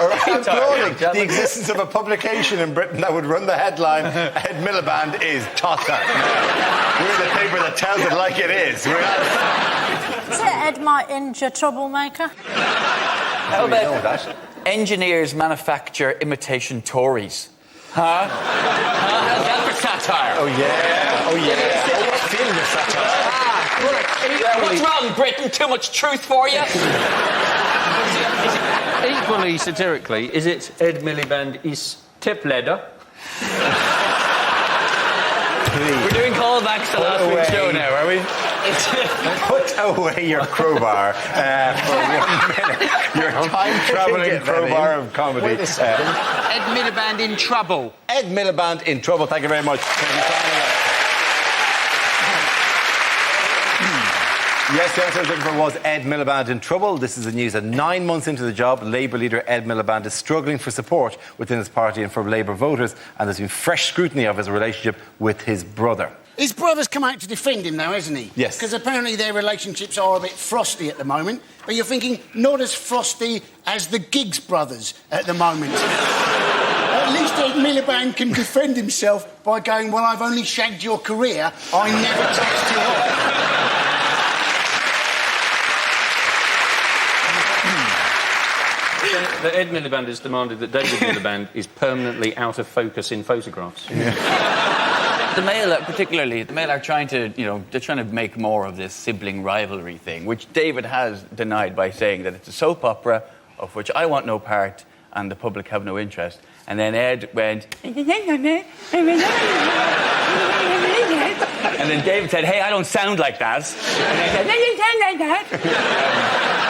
Or applauding the existence of a publication in Britain that would run the headline, Ed Miliband is tosser. We're the paper that tells it like it is. Is it Ed Martin, your troublemaker? How about engineers manufacture imitation Tories? Huh? How's that for satire? Oh, yeah. Oh, yeah. Oh, what feeling of satire? What's wrong, Britain? Too much truth for you? Equally satirically, is it Ed Miliband is tipledder? We're doing callbacks to last week's show now, are we? Put away your crowbar for 1 minute. Your time-travelling crowbar of comedy. Wait a second. Ed Miliband in trouble. Ed Miliband in trouble. Thank you very much. Yes, the answer I was looking for was Ed Miliband in trouble. This is the news that 9 months into the job, Labour leader Ed Miliband is struggling for support within his party and from Labour voters, and there's been fresh scrutiny of his relationship with his brother. His brother's come out to defend him, though, hasn't he? Yes. Because apparently their relationships are a bit frosty at the moment, but you're thinking not as frosty as the Giggs brothers at the moment. At least Ed Miliband can defend himself by going, well, I've only shagged your career, I never touched your heart. That Ed Miliband has demanded that David Miliband is permanently out of focus in photographs. The Mail, particularly, the Mail are trying to, they're trying to make more of this sibling rivalry thing, which David has denied by saying that it's a soap opera of which I want no part and the public have no interest. And then Ed went... And then David said, hey, I don't sound like that. And I said, no, you sound like that.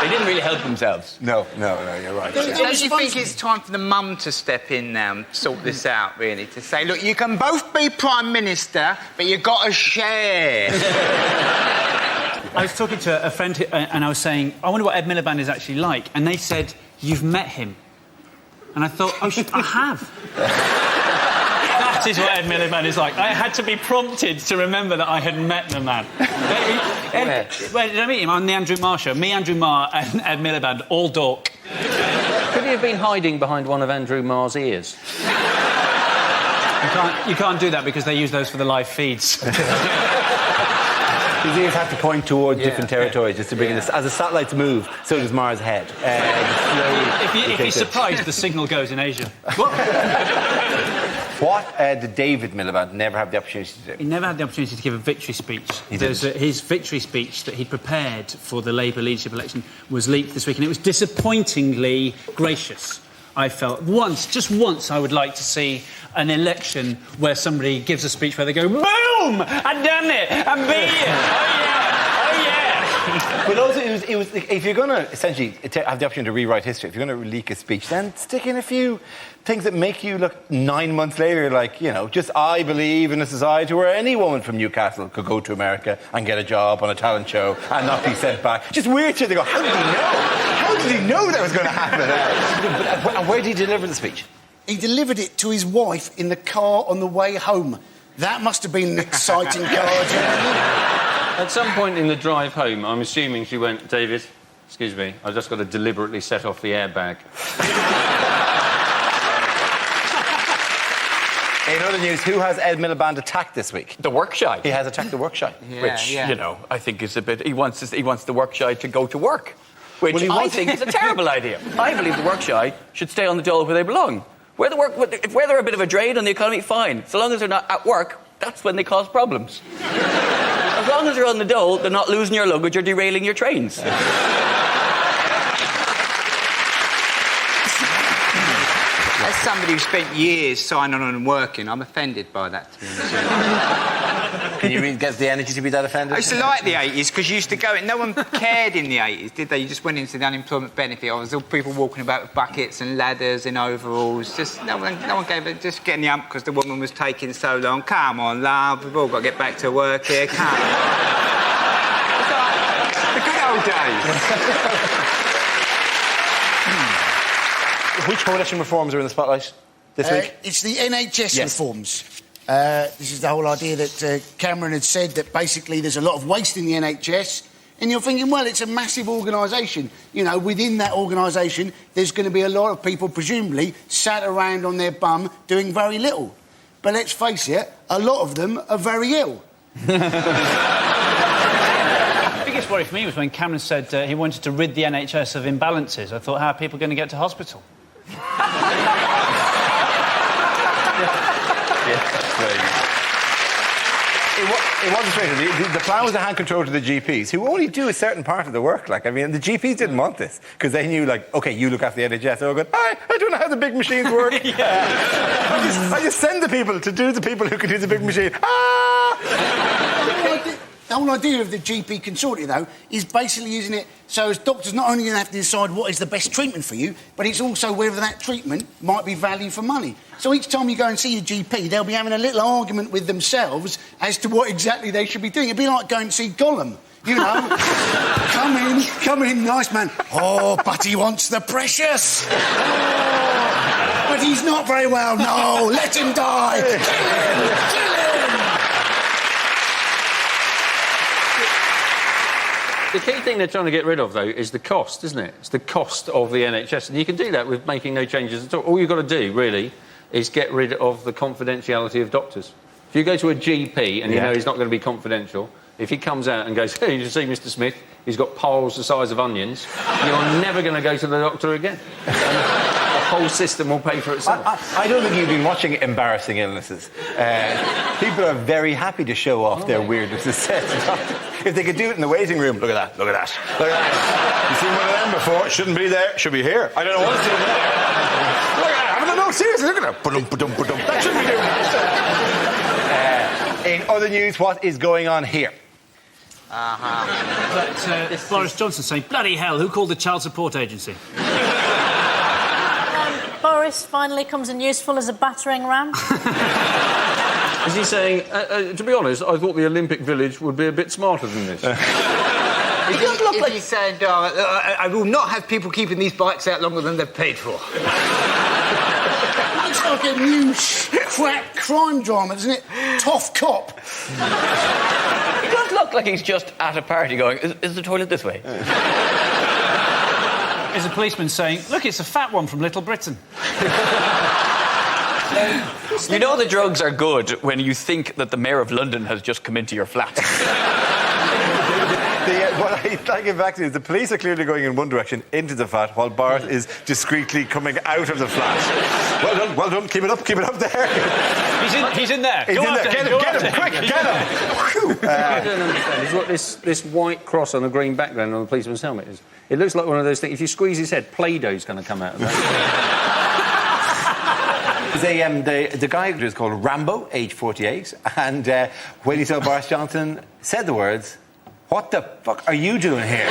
They didn't really help themselves. No, you're right. Don't you think it's time for the mum to step in now and sort this out, really? To say, look, you can both be Prime Minister, but you've got to share. I was talking to a friend and I was saying, I wonder what Ed Miliband is actually like. And they said, you've met him. And I thought, oh, I have. That is what Ed Miliband is like. I had to be prompted to remember that I had met the man. Where did I meet him? On the Andrew Marr show. Me, Andrew Marr, and Ed Miliband, all dork. Could he have been hiding behind one of Andrew Marr's ears? You can't do that because they use those for the live feeds. His ears have to point towards different territories just to bring this. As the satellites move, so does Mars' head. If you're surprised, the signal goes in Asia. What did David Miliband never have the opportunity to do? He never had the opportunity to give a victory speech. His victory speech that he prepared for the Labour leadership election was leaked this week, and it was disappointingly gracious. I felt just once I would like to see an election where somebody gives a speech where they go, boom! I've done it! I'm beat it! Oh yeah! But also, it was if you're going to essentially have the opportunity to rewrite history, if you're going to leak a speech, then stick in a few things that make you look 9 months later like, just I believe in a society where any woman from Newcastle could go to America and get a job on a talent show and not be sent back. Just weird shit. They go, how did he know? How did he know that was going to happen? And where did he deliver the speech? He delivered it to his wife in the car on the way home. That must have been an exciting car journey. At some point in the drive home, I'm assuming she went, David, excuse me, I've just got to deliberately set off the airbag. In other news, who has Ed Miliband attacked this week? The workshite. He has attacked the workshite. Which, I think is a bit... He wants the workshite to go to work. Which I think is a terrible idea. I believe the workshite should stay on the dole where they belong. Where they're a bit of a drain on the economy, fine. So long as they're not at work, that's when they cause problems. As long as they're on the dole, they're not losing your luggage or derailing your trains. As somebody who spent years signing on and working, I'm offended by that, to be honest. Can you get the energy to be that offended? I used to like the 80s because you used to go... No one cared in the 80s, did they? You just went into the unemployment benefit. There was all people walking about with buckets and ladders and overalls. Just no one gave it... Just getting the ump because the woman was taking so long. Come on, love. We've all got to get back to work here. Come on. The good old days. Which coalition reforms are in the spotlight this week? It's the NHS reforms. This is the whole idea that Cameron had said that basically there's a lot of waste in the NHS. And you're thinking, well, it's a massive organisation. You know, within that organisation, there's going to be a lot of people, presumably, sat around on their bum doing very little. But let's face it, a lot of them are very ill. The biggest worry for me was when Cameron said he wanted to rid the NHS of imbalances. I thought, how are people going to get to hospital? It wasn't straight. The plan was to hand control to the GPs, who only do a certain part of the work. Like, I mean, the GPs didn't want this because they knew, like, OK, you look after the NHS. They were going, I don't know how the big machines work. I just send the people to do the people who can do the big machine. The whole idea of the GP consortium, though, is basically using it so as doctors not only going to have to decide what is the best treatment for you, but it's also whether that treatment might be value for money. So each time you go and see your GP, they'll be having a little argument with themselves as to what exactly they should be doing. It'd be like going to see Gollum, you know. come in, nice man. Oh, but he wants the precious. Oh, but he's not very well. No, let him die. Kill him. The key thing they're trying to get rid of, though, is the cost, isn't it? It's the cost of the NHS. And you can do that with making no changes at all. All you've got to do, really, is get rid of the confidentiality of doctors. If you go to a GP and you know he's not going to be confidential, if he comes out and goes, hey, you see Mr Smith, he's got piles the size of onions, you're never going to go to the doctor again. The whole system will pay for itself. I don't think you've been watching Embarrassing Illnesses. People are very happy to show off their weirdnesses. If they could do it in the waiting room, look at that, look at that, look at that. You've seen one of them before, it shouldn't be there, should be here. I don't know what's in there. Look at that, I don't know, seriously, look at that. That shouldn't be doing that. In other news, what is going on here? Boris Johnson saying, bloody hell, who called the child support agency? Boris finally comes in useful as a battering ram. Is he saying, to be honest, I thought the Olympic Village would be a bit smarter than this? He's saying, I will not have people keeping these bikes out longer than they've paid for. Looks like a new crack crime drama, doesn't it? Tough Cop. He does look like he's just at a party going, is the toilet this way? There's a policeman saying, look, it's a fat one from Little Britain. You know the drugs are good when you think that the Mayor of London has just come into your flat. What I like it back to is the police are clearly going in one direction, into the flat, while Boris is discreetly coming out of the flat. Well done, keep it up there. He's in there. He's in there, get him, quick, get him. I don't understand. He's got this white cross on a green background on the policeman's helmet. It looks like one of those things, if you squeeze his head, Play-Doh's going to come out of that. The guy is called Rambo, age 48, and when he saw Boris Johnson, said the words, what the fuck are you doing here?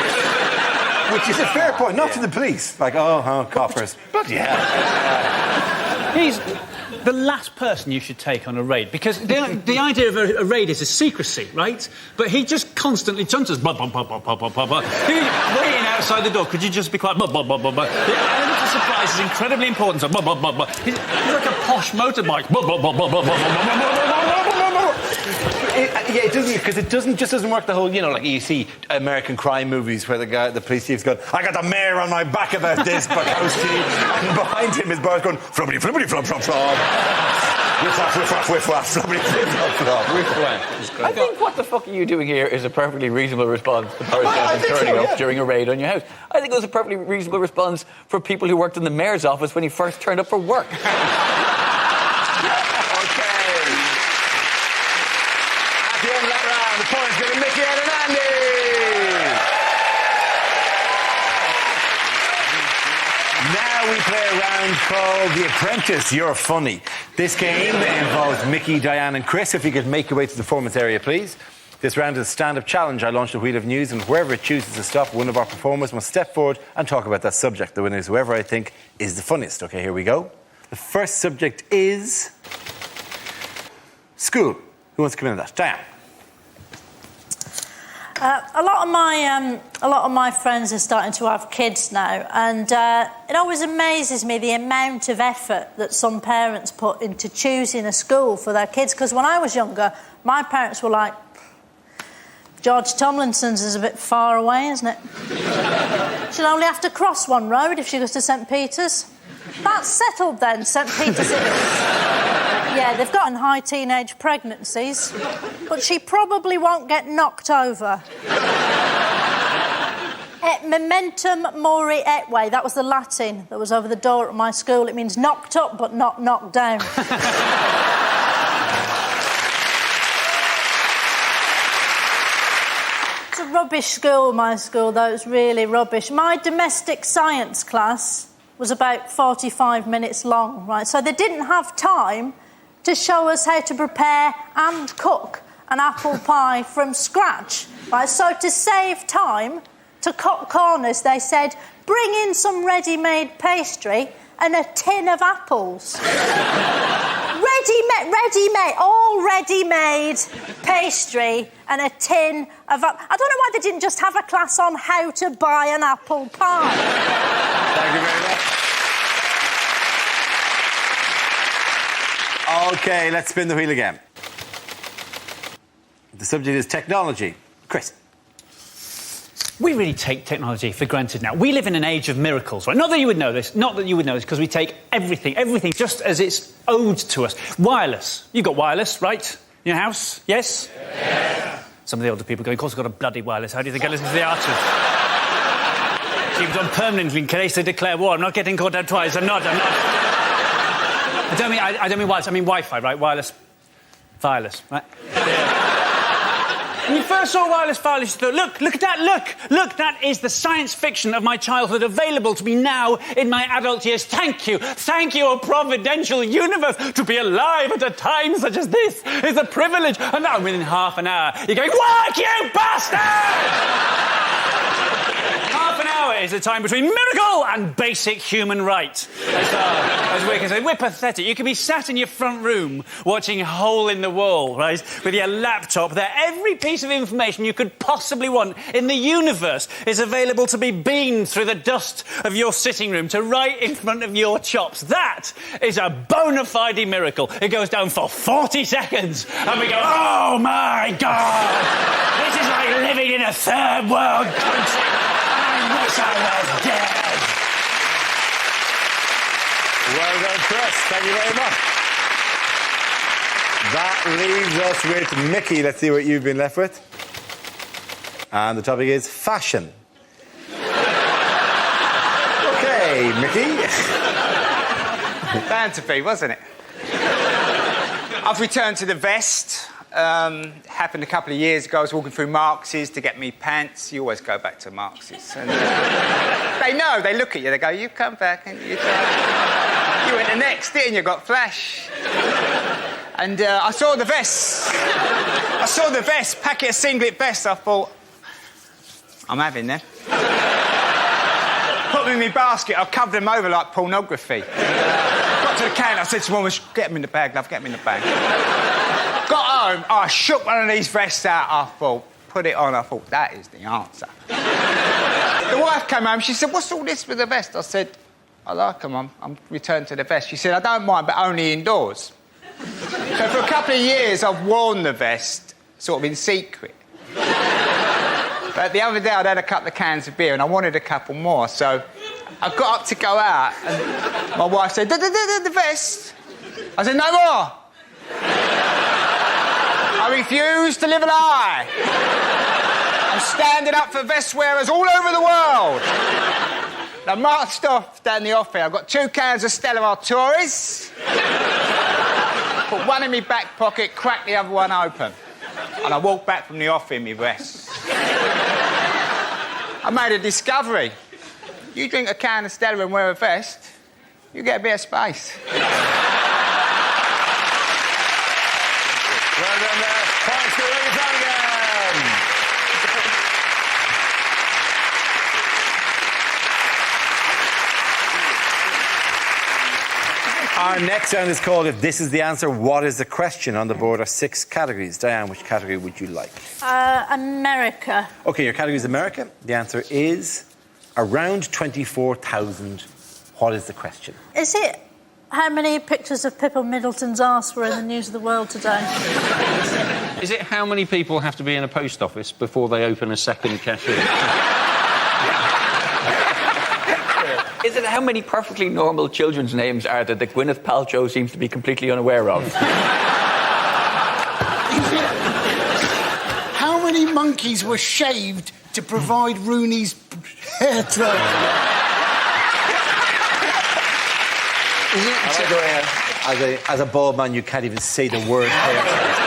Which is a fair point, not to the police. Like, coppers. Bloody hell. He's the last person you should take on a raid, because the idea of a raid is a secrecy, right? But he just constantly chunters. He's waiting outside the door. Could you just be quiet? The element of surprise is incredibly important. He's like a posh motorbike. It doesn't, because it doesn't work the whole, like you see American crime movies where the police chief's going, I got the mayor on my back about this, Bukowski, and behind him is Boris going, flubbity, flubbity, flub, flub, flub. Whiff, waff, whiff, waff, flubbity, flub, flub, whiff, waff. I think what the fuck are you doing here is a perfectly reasonable response to Boris Johnson turning up during a raid on your house. I think it was a perfectly reasonable response for people who worked in the mayor's office when he first turned up for work. Now we play a round called The Apprentice, You're Funny. This game involves Mickey, Diane and Chris. If you could make your way to the performance area, please. This round is a stand-up challenge. I launched a wheel of news, and wherever it chooses to stop, one of our performers must step forward and talk about that subject. The winner is whoever I think is the funniest. OK, here we go. The first subject is school. Who wants to come in on that? Diane. A lot of my friends are starting to have kids now, and it always amazes me the amount of effort that some parents put into choosing a school for their kids. Because when I was younger, my parents were like, George Tomlinson's is a bit far away, isn't it? She'll only have to cross one road if she goes to St Peter's. That's settled then, St Peter's it is. Yeah, they've gotten high teenage pregnancies, but she probably won't get knocked over. Et momentum mori etwe, that was the Latin that was over the door at my school. It means knocked up but not knocked down. It's a rubbish school, my school, though. It's really rubbish. My domestic science class was about 45 minutes long, right? So they didn't have time to show us how to prepare and cook an apple pie from scratch, right? So to save time, to cut corners, they said, bring in some ready-made pastry and a tin of apples. Ready-made, all ready-made pastry and a tin of... I don't know why they didn't just have a class on how to buy an apple pie. Thank you very much. OK, let's spin the wheel again. The subject is technology. Chris. We really take technology for granted now. We live in an age of miracles, right? Not that you would know this, because we take everything just as it's owed to us. Wireless. You've got wireless, right? In your house? Yes? Yeah. Some of the older people go, of course, I've got a bloody wireless. How do you think I listen to the Archers? Keep it on permanently in case they declare war. I'm not getting caught out twice. I'm not. I don't mean wireless. I mean Wi-Fi, right? Wireless. Right? When you first saw wireless wireless, you thought, look at that, look, that is the science fiction of my childhood available to me now in my adult years. Thank you, O providential universe, to be alive at a time such as this is a privilege. And now within half an hour, you're going, work, you bastard! Half an hour is the time between miracle and basic human right. As we can say, we're pathetic. You can be sat in your front room watching Hole in the Wall, right, with your laptop there. Every piece of information you could possibly want in the universe is available to be beamed through the dust of your sitting room to right in front of your chops. That is a bona fide miracle. It goes down for 40 seconds, and we go, oh, my God! This is like living in a third world country. I wish I was dead. Well done, Chris. Thank you very much. That leaves us with Mickey. Let's see what you've been left with. And the topic is fashion. OK, Mickey. Bound to be, wasn't it? I've returned to the vest. Happened a couple of years ago. I was walking through Marx's to get me pants. You always go back to Marx's. And, they know. They look at you. They go, you come back and you went the next, didn't you? Got flash. And I saw the vest. Packet of singlet vest. I thought, I'm having them. Put them in my basket. I covered them over like pornography. Got to the counter. I said to woman, get them in the bag, love, get them in the bag. Got home, I shook one of these vests out. I thought, put it on. I thought, that is the answer. The wife came home. She said, what's all this with the vest? I said, I like them. I'm returned to the vest. She said, I don't mind, but only indoors. So for a couple of years, I've worn the vest, sort of in secret. But the other day, I'd had a couple of cans of beer, and I wanted a couple more, so I got up to go out, and my wife said, the vest. I said, no more. I refuse to live a lie. I'm standing up for vest wearers all over the world. I marched off down the off here. I've got 2 cans of Stella Artois. Put one in my back pocket, cracked the other one open. And I walked back from the off in my vest. I made a discovery. You drink a can of Stella and wear a vest, you get a bit of space. Our next round is called If This Is the Answer, What is the Question? On the board are 6 categories. Diane, which category would you like? America. OK, your category is America. The answer is around 24,000. What is the question? Is it how many pictures of Pippa Middleton's arse were in the news of the world today? Is it how many people have to be in a post office before they open a second cashier? Is it how many perfectly normal children's names are there that Gwyneth Paltrow seems to be completely unaware of? How many monkeys were shaved to provide Rooney's hair dryer? As a bald man, you can't even say the word hair.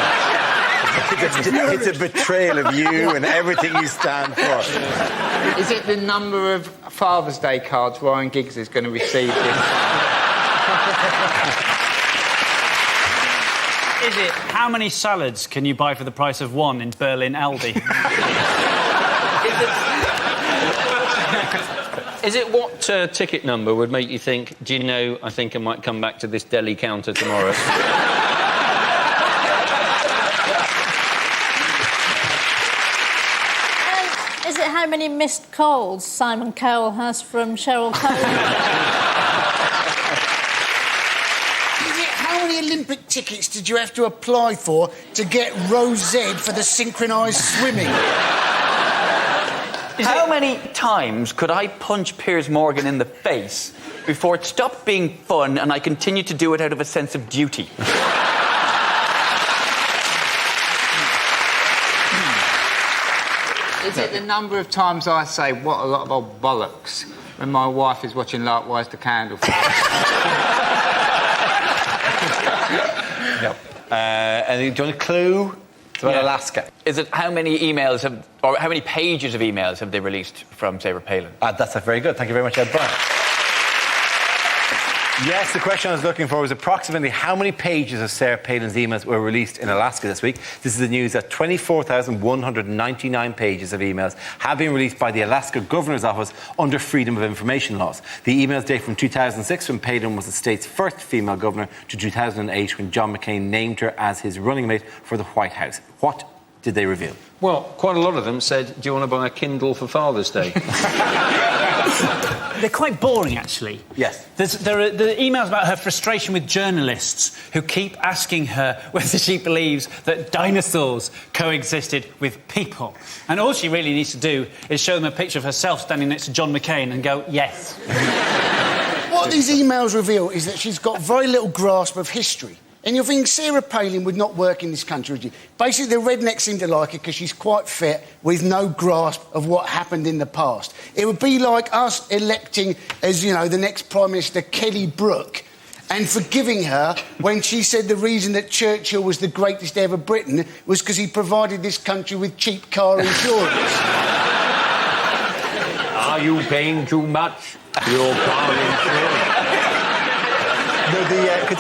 It's a betrayal of you and everything you stand for. Is it the number of Father's Day cards Ryan Giggs is going to receive this? Is it how many salads can you buy for the price of one in Berlin Aldi? Is it what ticket number would make you think, do you know, I think I might come back to this deli counter tomorrow? Is it how many missed calls Simon Cowell has from Cheryl Cole? Is it how many Olympic tickets did you have to apply for to get Row Z for the synchronised swimming? How many times could I punch Piers Morgan in the face before it stopped being fun and I continued to do it out of a sense of duty? Is it the number of times I say, what a lot of old bollocks, when my wife is watching Likewise to Candle? No. And do you want a clue? It's about Alaska. Is it how many emails have, or how many pages of emails have they released from Sarah Palin? That's very good. Thank you very much, Ed Byrne. Yes, the question I was looking for was approximately how many pages of Sarah Palin's emails were released in Alaska this week. This is the news that 24,199 pages of emails have been released by the Alaska Governor's Office under Freedom of Information laws. The emails date from 2006, when Palin was the state's first female governor, to 2008, when John McCain named her as his running mate for the White House. What did they reveal? Well, quite a lot of them said, do you want to buy a Kindle for Father's Day? They're quite boring, actually. Yes. There are the emails about her frustration with journalists who keep asking her whether she believes that dinosaurs coexisted with people. And all she really needs to do is show them a picture of herself standing next to John McCain and go, yes. What these emails reveal is that she's got very little grasp of history. And you're thinking Sarah Palin would not work in this country, would you? Basically, the rednecks seem to like her because she's quite fit with no grasp of what happened in the past. It would be like us electing, as you know, the next Prime Minister, Kelly Brook, and forgiving her when she said the reason that Churchill was the greatest ever Briton was because he provided this country with cheap car insurance. Are you paying too much for your car insurance? No,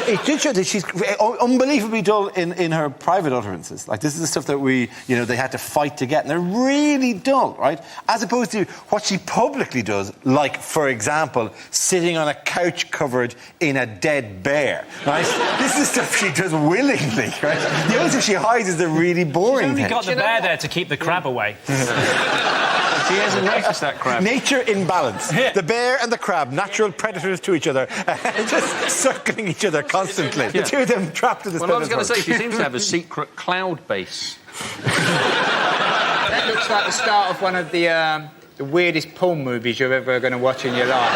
it did show that she's unbelievably dull in her private utterances. Like, this is the stuff that they had to fight to get, and they're really dull, right? As opposed to what she publicly does, like, for example, sitting on a couch covered in a dead bear, right? This is stuff she does willingly, right? The only thing she hides is the really boring She's only thing. got the bear there to keep the crab away. She hasn't noticed that crab. Nature in balance. The bear and the crab, natural predators to each other, just circling each other constantly. The two of them trapped in the Well, I was going to say, she seems to have a secret cloud base. That looks like the start of one of the weirdest porn movies you're ever going to watch in your life.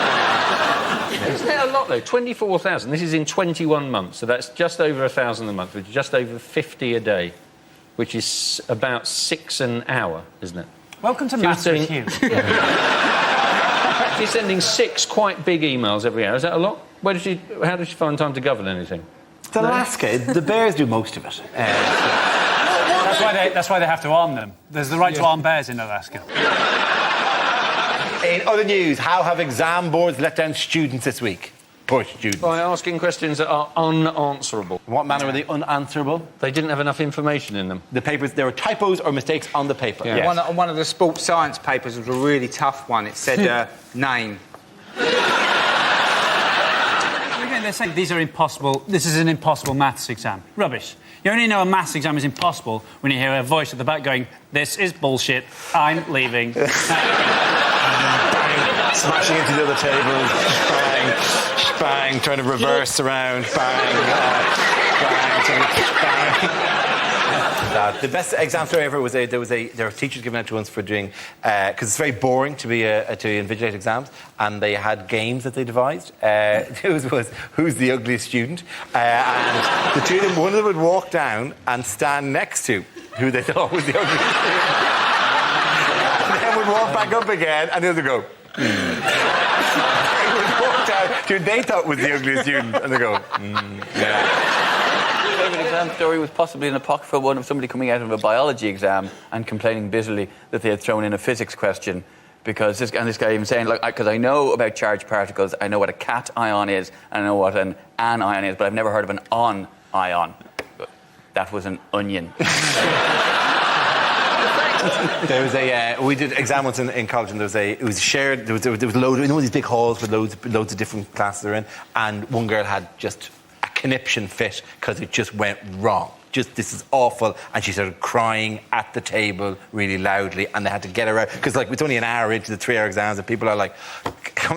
Isn't it a lot, though? 24,000. This is in 21 months, so that's just over 1,000 a month, which is just over 50 a day, which is about 6 an hour, isn't it? Welcome to Maths with Hugh. She's sending 6 quite big emails every hour. Is that a lot? How does she find time to govern anything? It's Alaska. The bears do most of it. That's why they have to arm them. There's the right to arm bears in Alaska. In other news, how have exam boards let down students this week? Poor students. By asking questions that are unanswerable. In what manner were they unanswerable? They didn't have enough information in them. The papers, there were typos or mistakes on the paper. Yeah. Yes. One of the sports science papers was a really tough one. It said name. they're saying these are impossible. This is an impossible maths exam. Rubbish. You only know a maths exam is impossible when you hear a voice at the back going, "This is bullshit. I'm leaving." Smashing into the other table, bang, trying to reverse around, bang. The best exam story ever was there were teachers giving out to us for doing because it's very boring to invigilate exams, and they had games that they devised. It was who's the ugliest student, and the two of them, one of them would walk down and stand next to who they thought was the ugliest student, and then would walk back up again, and the other would go. They would walk down to who they thought was the ugliest student, and they go. Yeah. My favourite exam story was possibly an apocryphal one of somebody coming out of a biology exam and complaining bitterly that they had thrown in a physics question because this guy even saying, like, because I know about charged particles, I know what a cation ion is, and I know what an anion is, but I've never heard of an on ion. That was an onion. There was we did exam once in college, and it was shared. There was loads, you know, these big halls with loads of different classes they're in, and one girl had just a conniption fit because it just went wrong. This is awful, and she started crying at the table really loudly, and they had to get her out because it's only an hour into the 3-hour exams, and people are like,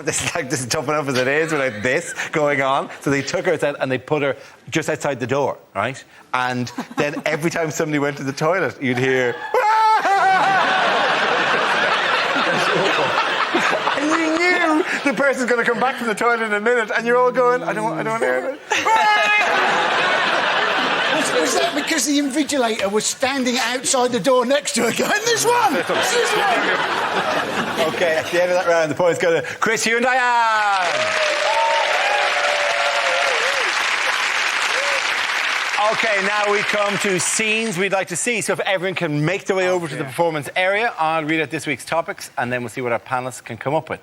this is tough enough as it is without this going on. So they took her outside and they put her just outside the door, right? And then every time somebody went to the toilet, you'd hear. And you knew the person's going to come back from the toilet in a minute, and you're all going, I don't want to hear it. Was that because the invigilator was standing outside the door next to her going, this one! This one! OK, at the end of that round, the points go to Chris, Hugh and Diane. OK, now we come to scenes we'd like to see. So if everyone can make their way over to the performance area, I'll read out this week's topics, and then we'll see what our panellists can come up with.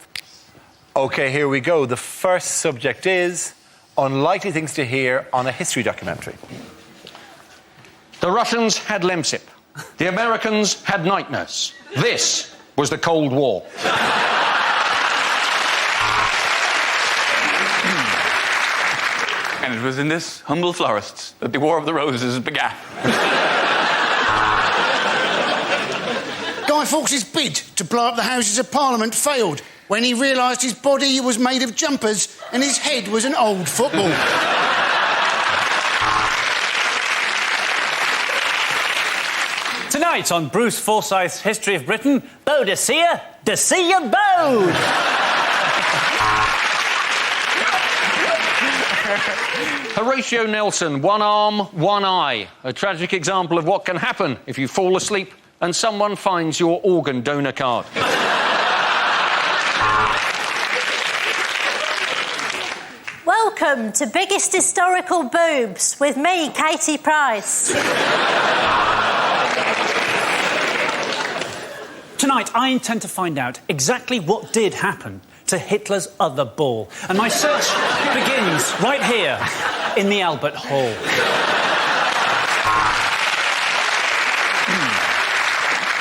OK, here we go. The first subject is unlikely things to hear on a history documentary. The Russians had Lemsip. The Americans had night nurse. This was the Cold War. And it was in this humble forests that the War of the Roses began. Guy Fawkes' bid to blow up the Houses of Parliament failed when he realised his body was made of jumpers and his head was an old football. Tonight on Bruce Forsyth's History of Britain, Boadicea, Decea Bode! Horatio Nelson, one arm, one eye. A tragic example of what can happen if you fall asleep and someone finds your organ donor card. Welcome to Biggest Historical Boobs with me, Katie Price. Tonight, I intend to find out exactly what did happen to Hitler's other ball. And my search begins right here in the Albert Hall.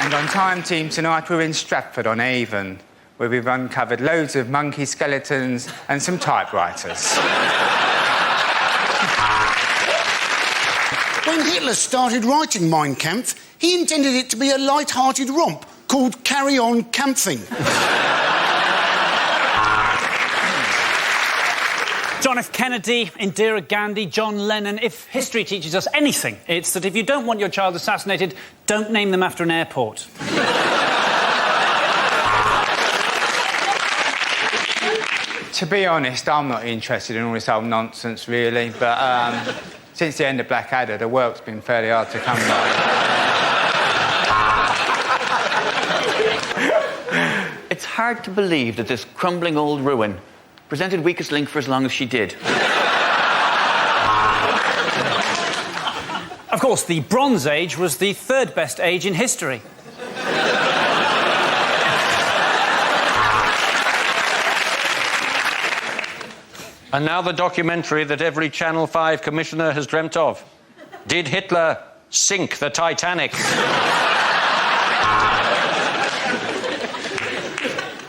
And on Time Team tonight, we're in Stratford on Avon, where we've uncovered loads of monkey skeletons and some typewriters. When Hitler started writing Mein Kampf, he intended it to be a light-hearted romp called Carry On Camping. John F. Kennedy, Indira Gandhi, John Lennon. If history teaches us anything, it's that if you don't want your child assassinated, don't name them after an airport. To be honest, I'm not interested in all this old nonsense, really, but since the end of Blackadder, the work's been fairly hard to come by. It's hard to believe that this crumbling old ruin presented Weakest Link for as long as she did. Of course, the Bronze Age was the third best age in history. And now the documentary that every Channel 5 commissioner has dreamt of. Did Hitler sink the Titanic?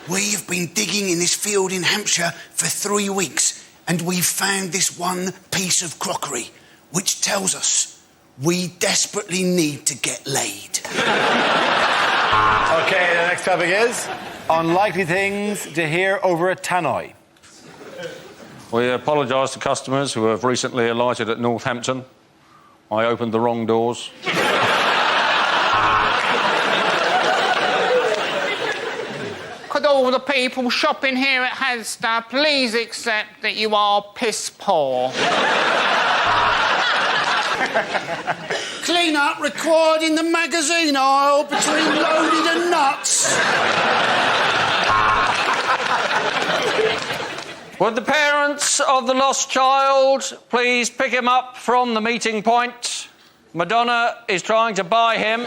We've been digging in this field in Hampshire for 3 weeks, and we've found this one piece of crockery, which tells us we desperately need to get laid. OK, the next topic is unlikely things to hear over a tannoy. We apologise to customers who have recently alighted at Northampton. I opened the wrong doors. Could all the people shopping here at Asda please accept that you are piss poor? Clean up required in the magazine aisle between loaded and nuts. Would the parents of the lost child please pick him up from the meeting point? Madonna is trying to buy him.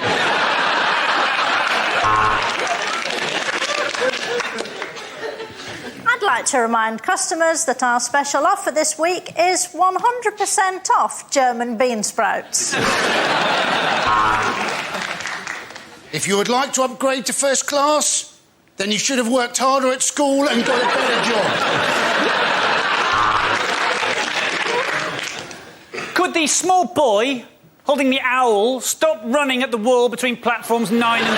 I'd like to remind customers that our special offer this week is 100% off German bean sprouts. If you would like to upgrade to first class, then you should have worked harder at school and got a better job. Could the small boy holding the owl stop running at the wall between platforms 9 and 10?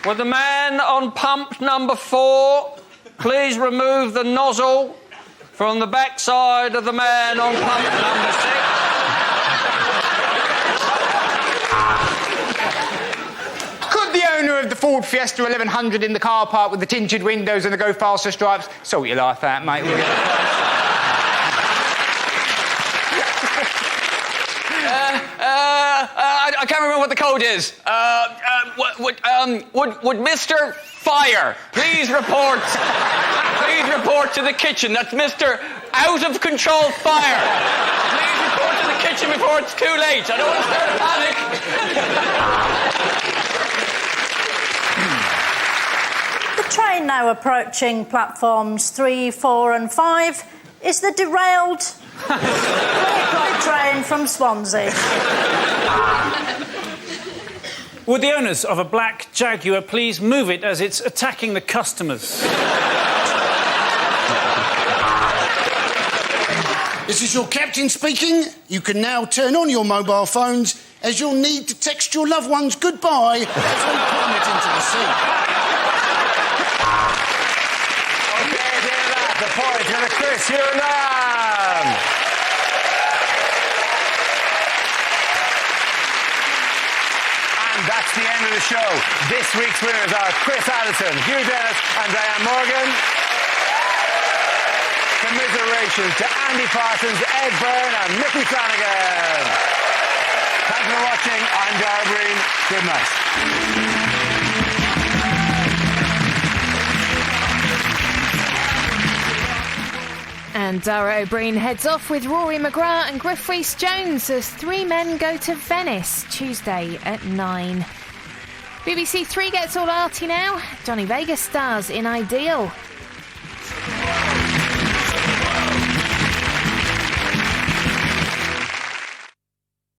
Would the man on pump number 4 please remove the nozzle from the backside of the man on pump number 6? Could the owner of the Ford Fiesta 1100 in the car park with the tinted windows and the go faster stripes sort your life out, mate? Will you? I can't remember what the code is. Would Mr. Fire please report to the kitchen? That's Mr. Out of Control Fire. Please report to the kitchen before it's too late. I don't want to start a panic. The train now approaching platforms 3, 4 and 5 is the derailed train from Swansea. Would the owners of a black Jaguar please move it as it's attacking the customers? This is your captain speaking. You can now turn on your mobile phones as you'll need to text your loved ones goodbye as we plummet into the sea. OK, the point to the Chris Hughton. That's the end of the show. This week's winners are Chris Addison, Hugh Dennis and Diane Morgan. Commiserations to Andy Parsons, Ed Byrne and Mickey Flanagan. Thanks for watching. I'm Dara Breen. Good night. And Dara O'Brien heads off with Rory McGrath and Griff Rhys-Jones as 3 men go to Venice Tuesday at 9. BBC 3 gets all arty now. Johnny Vegas stars in Ideal.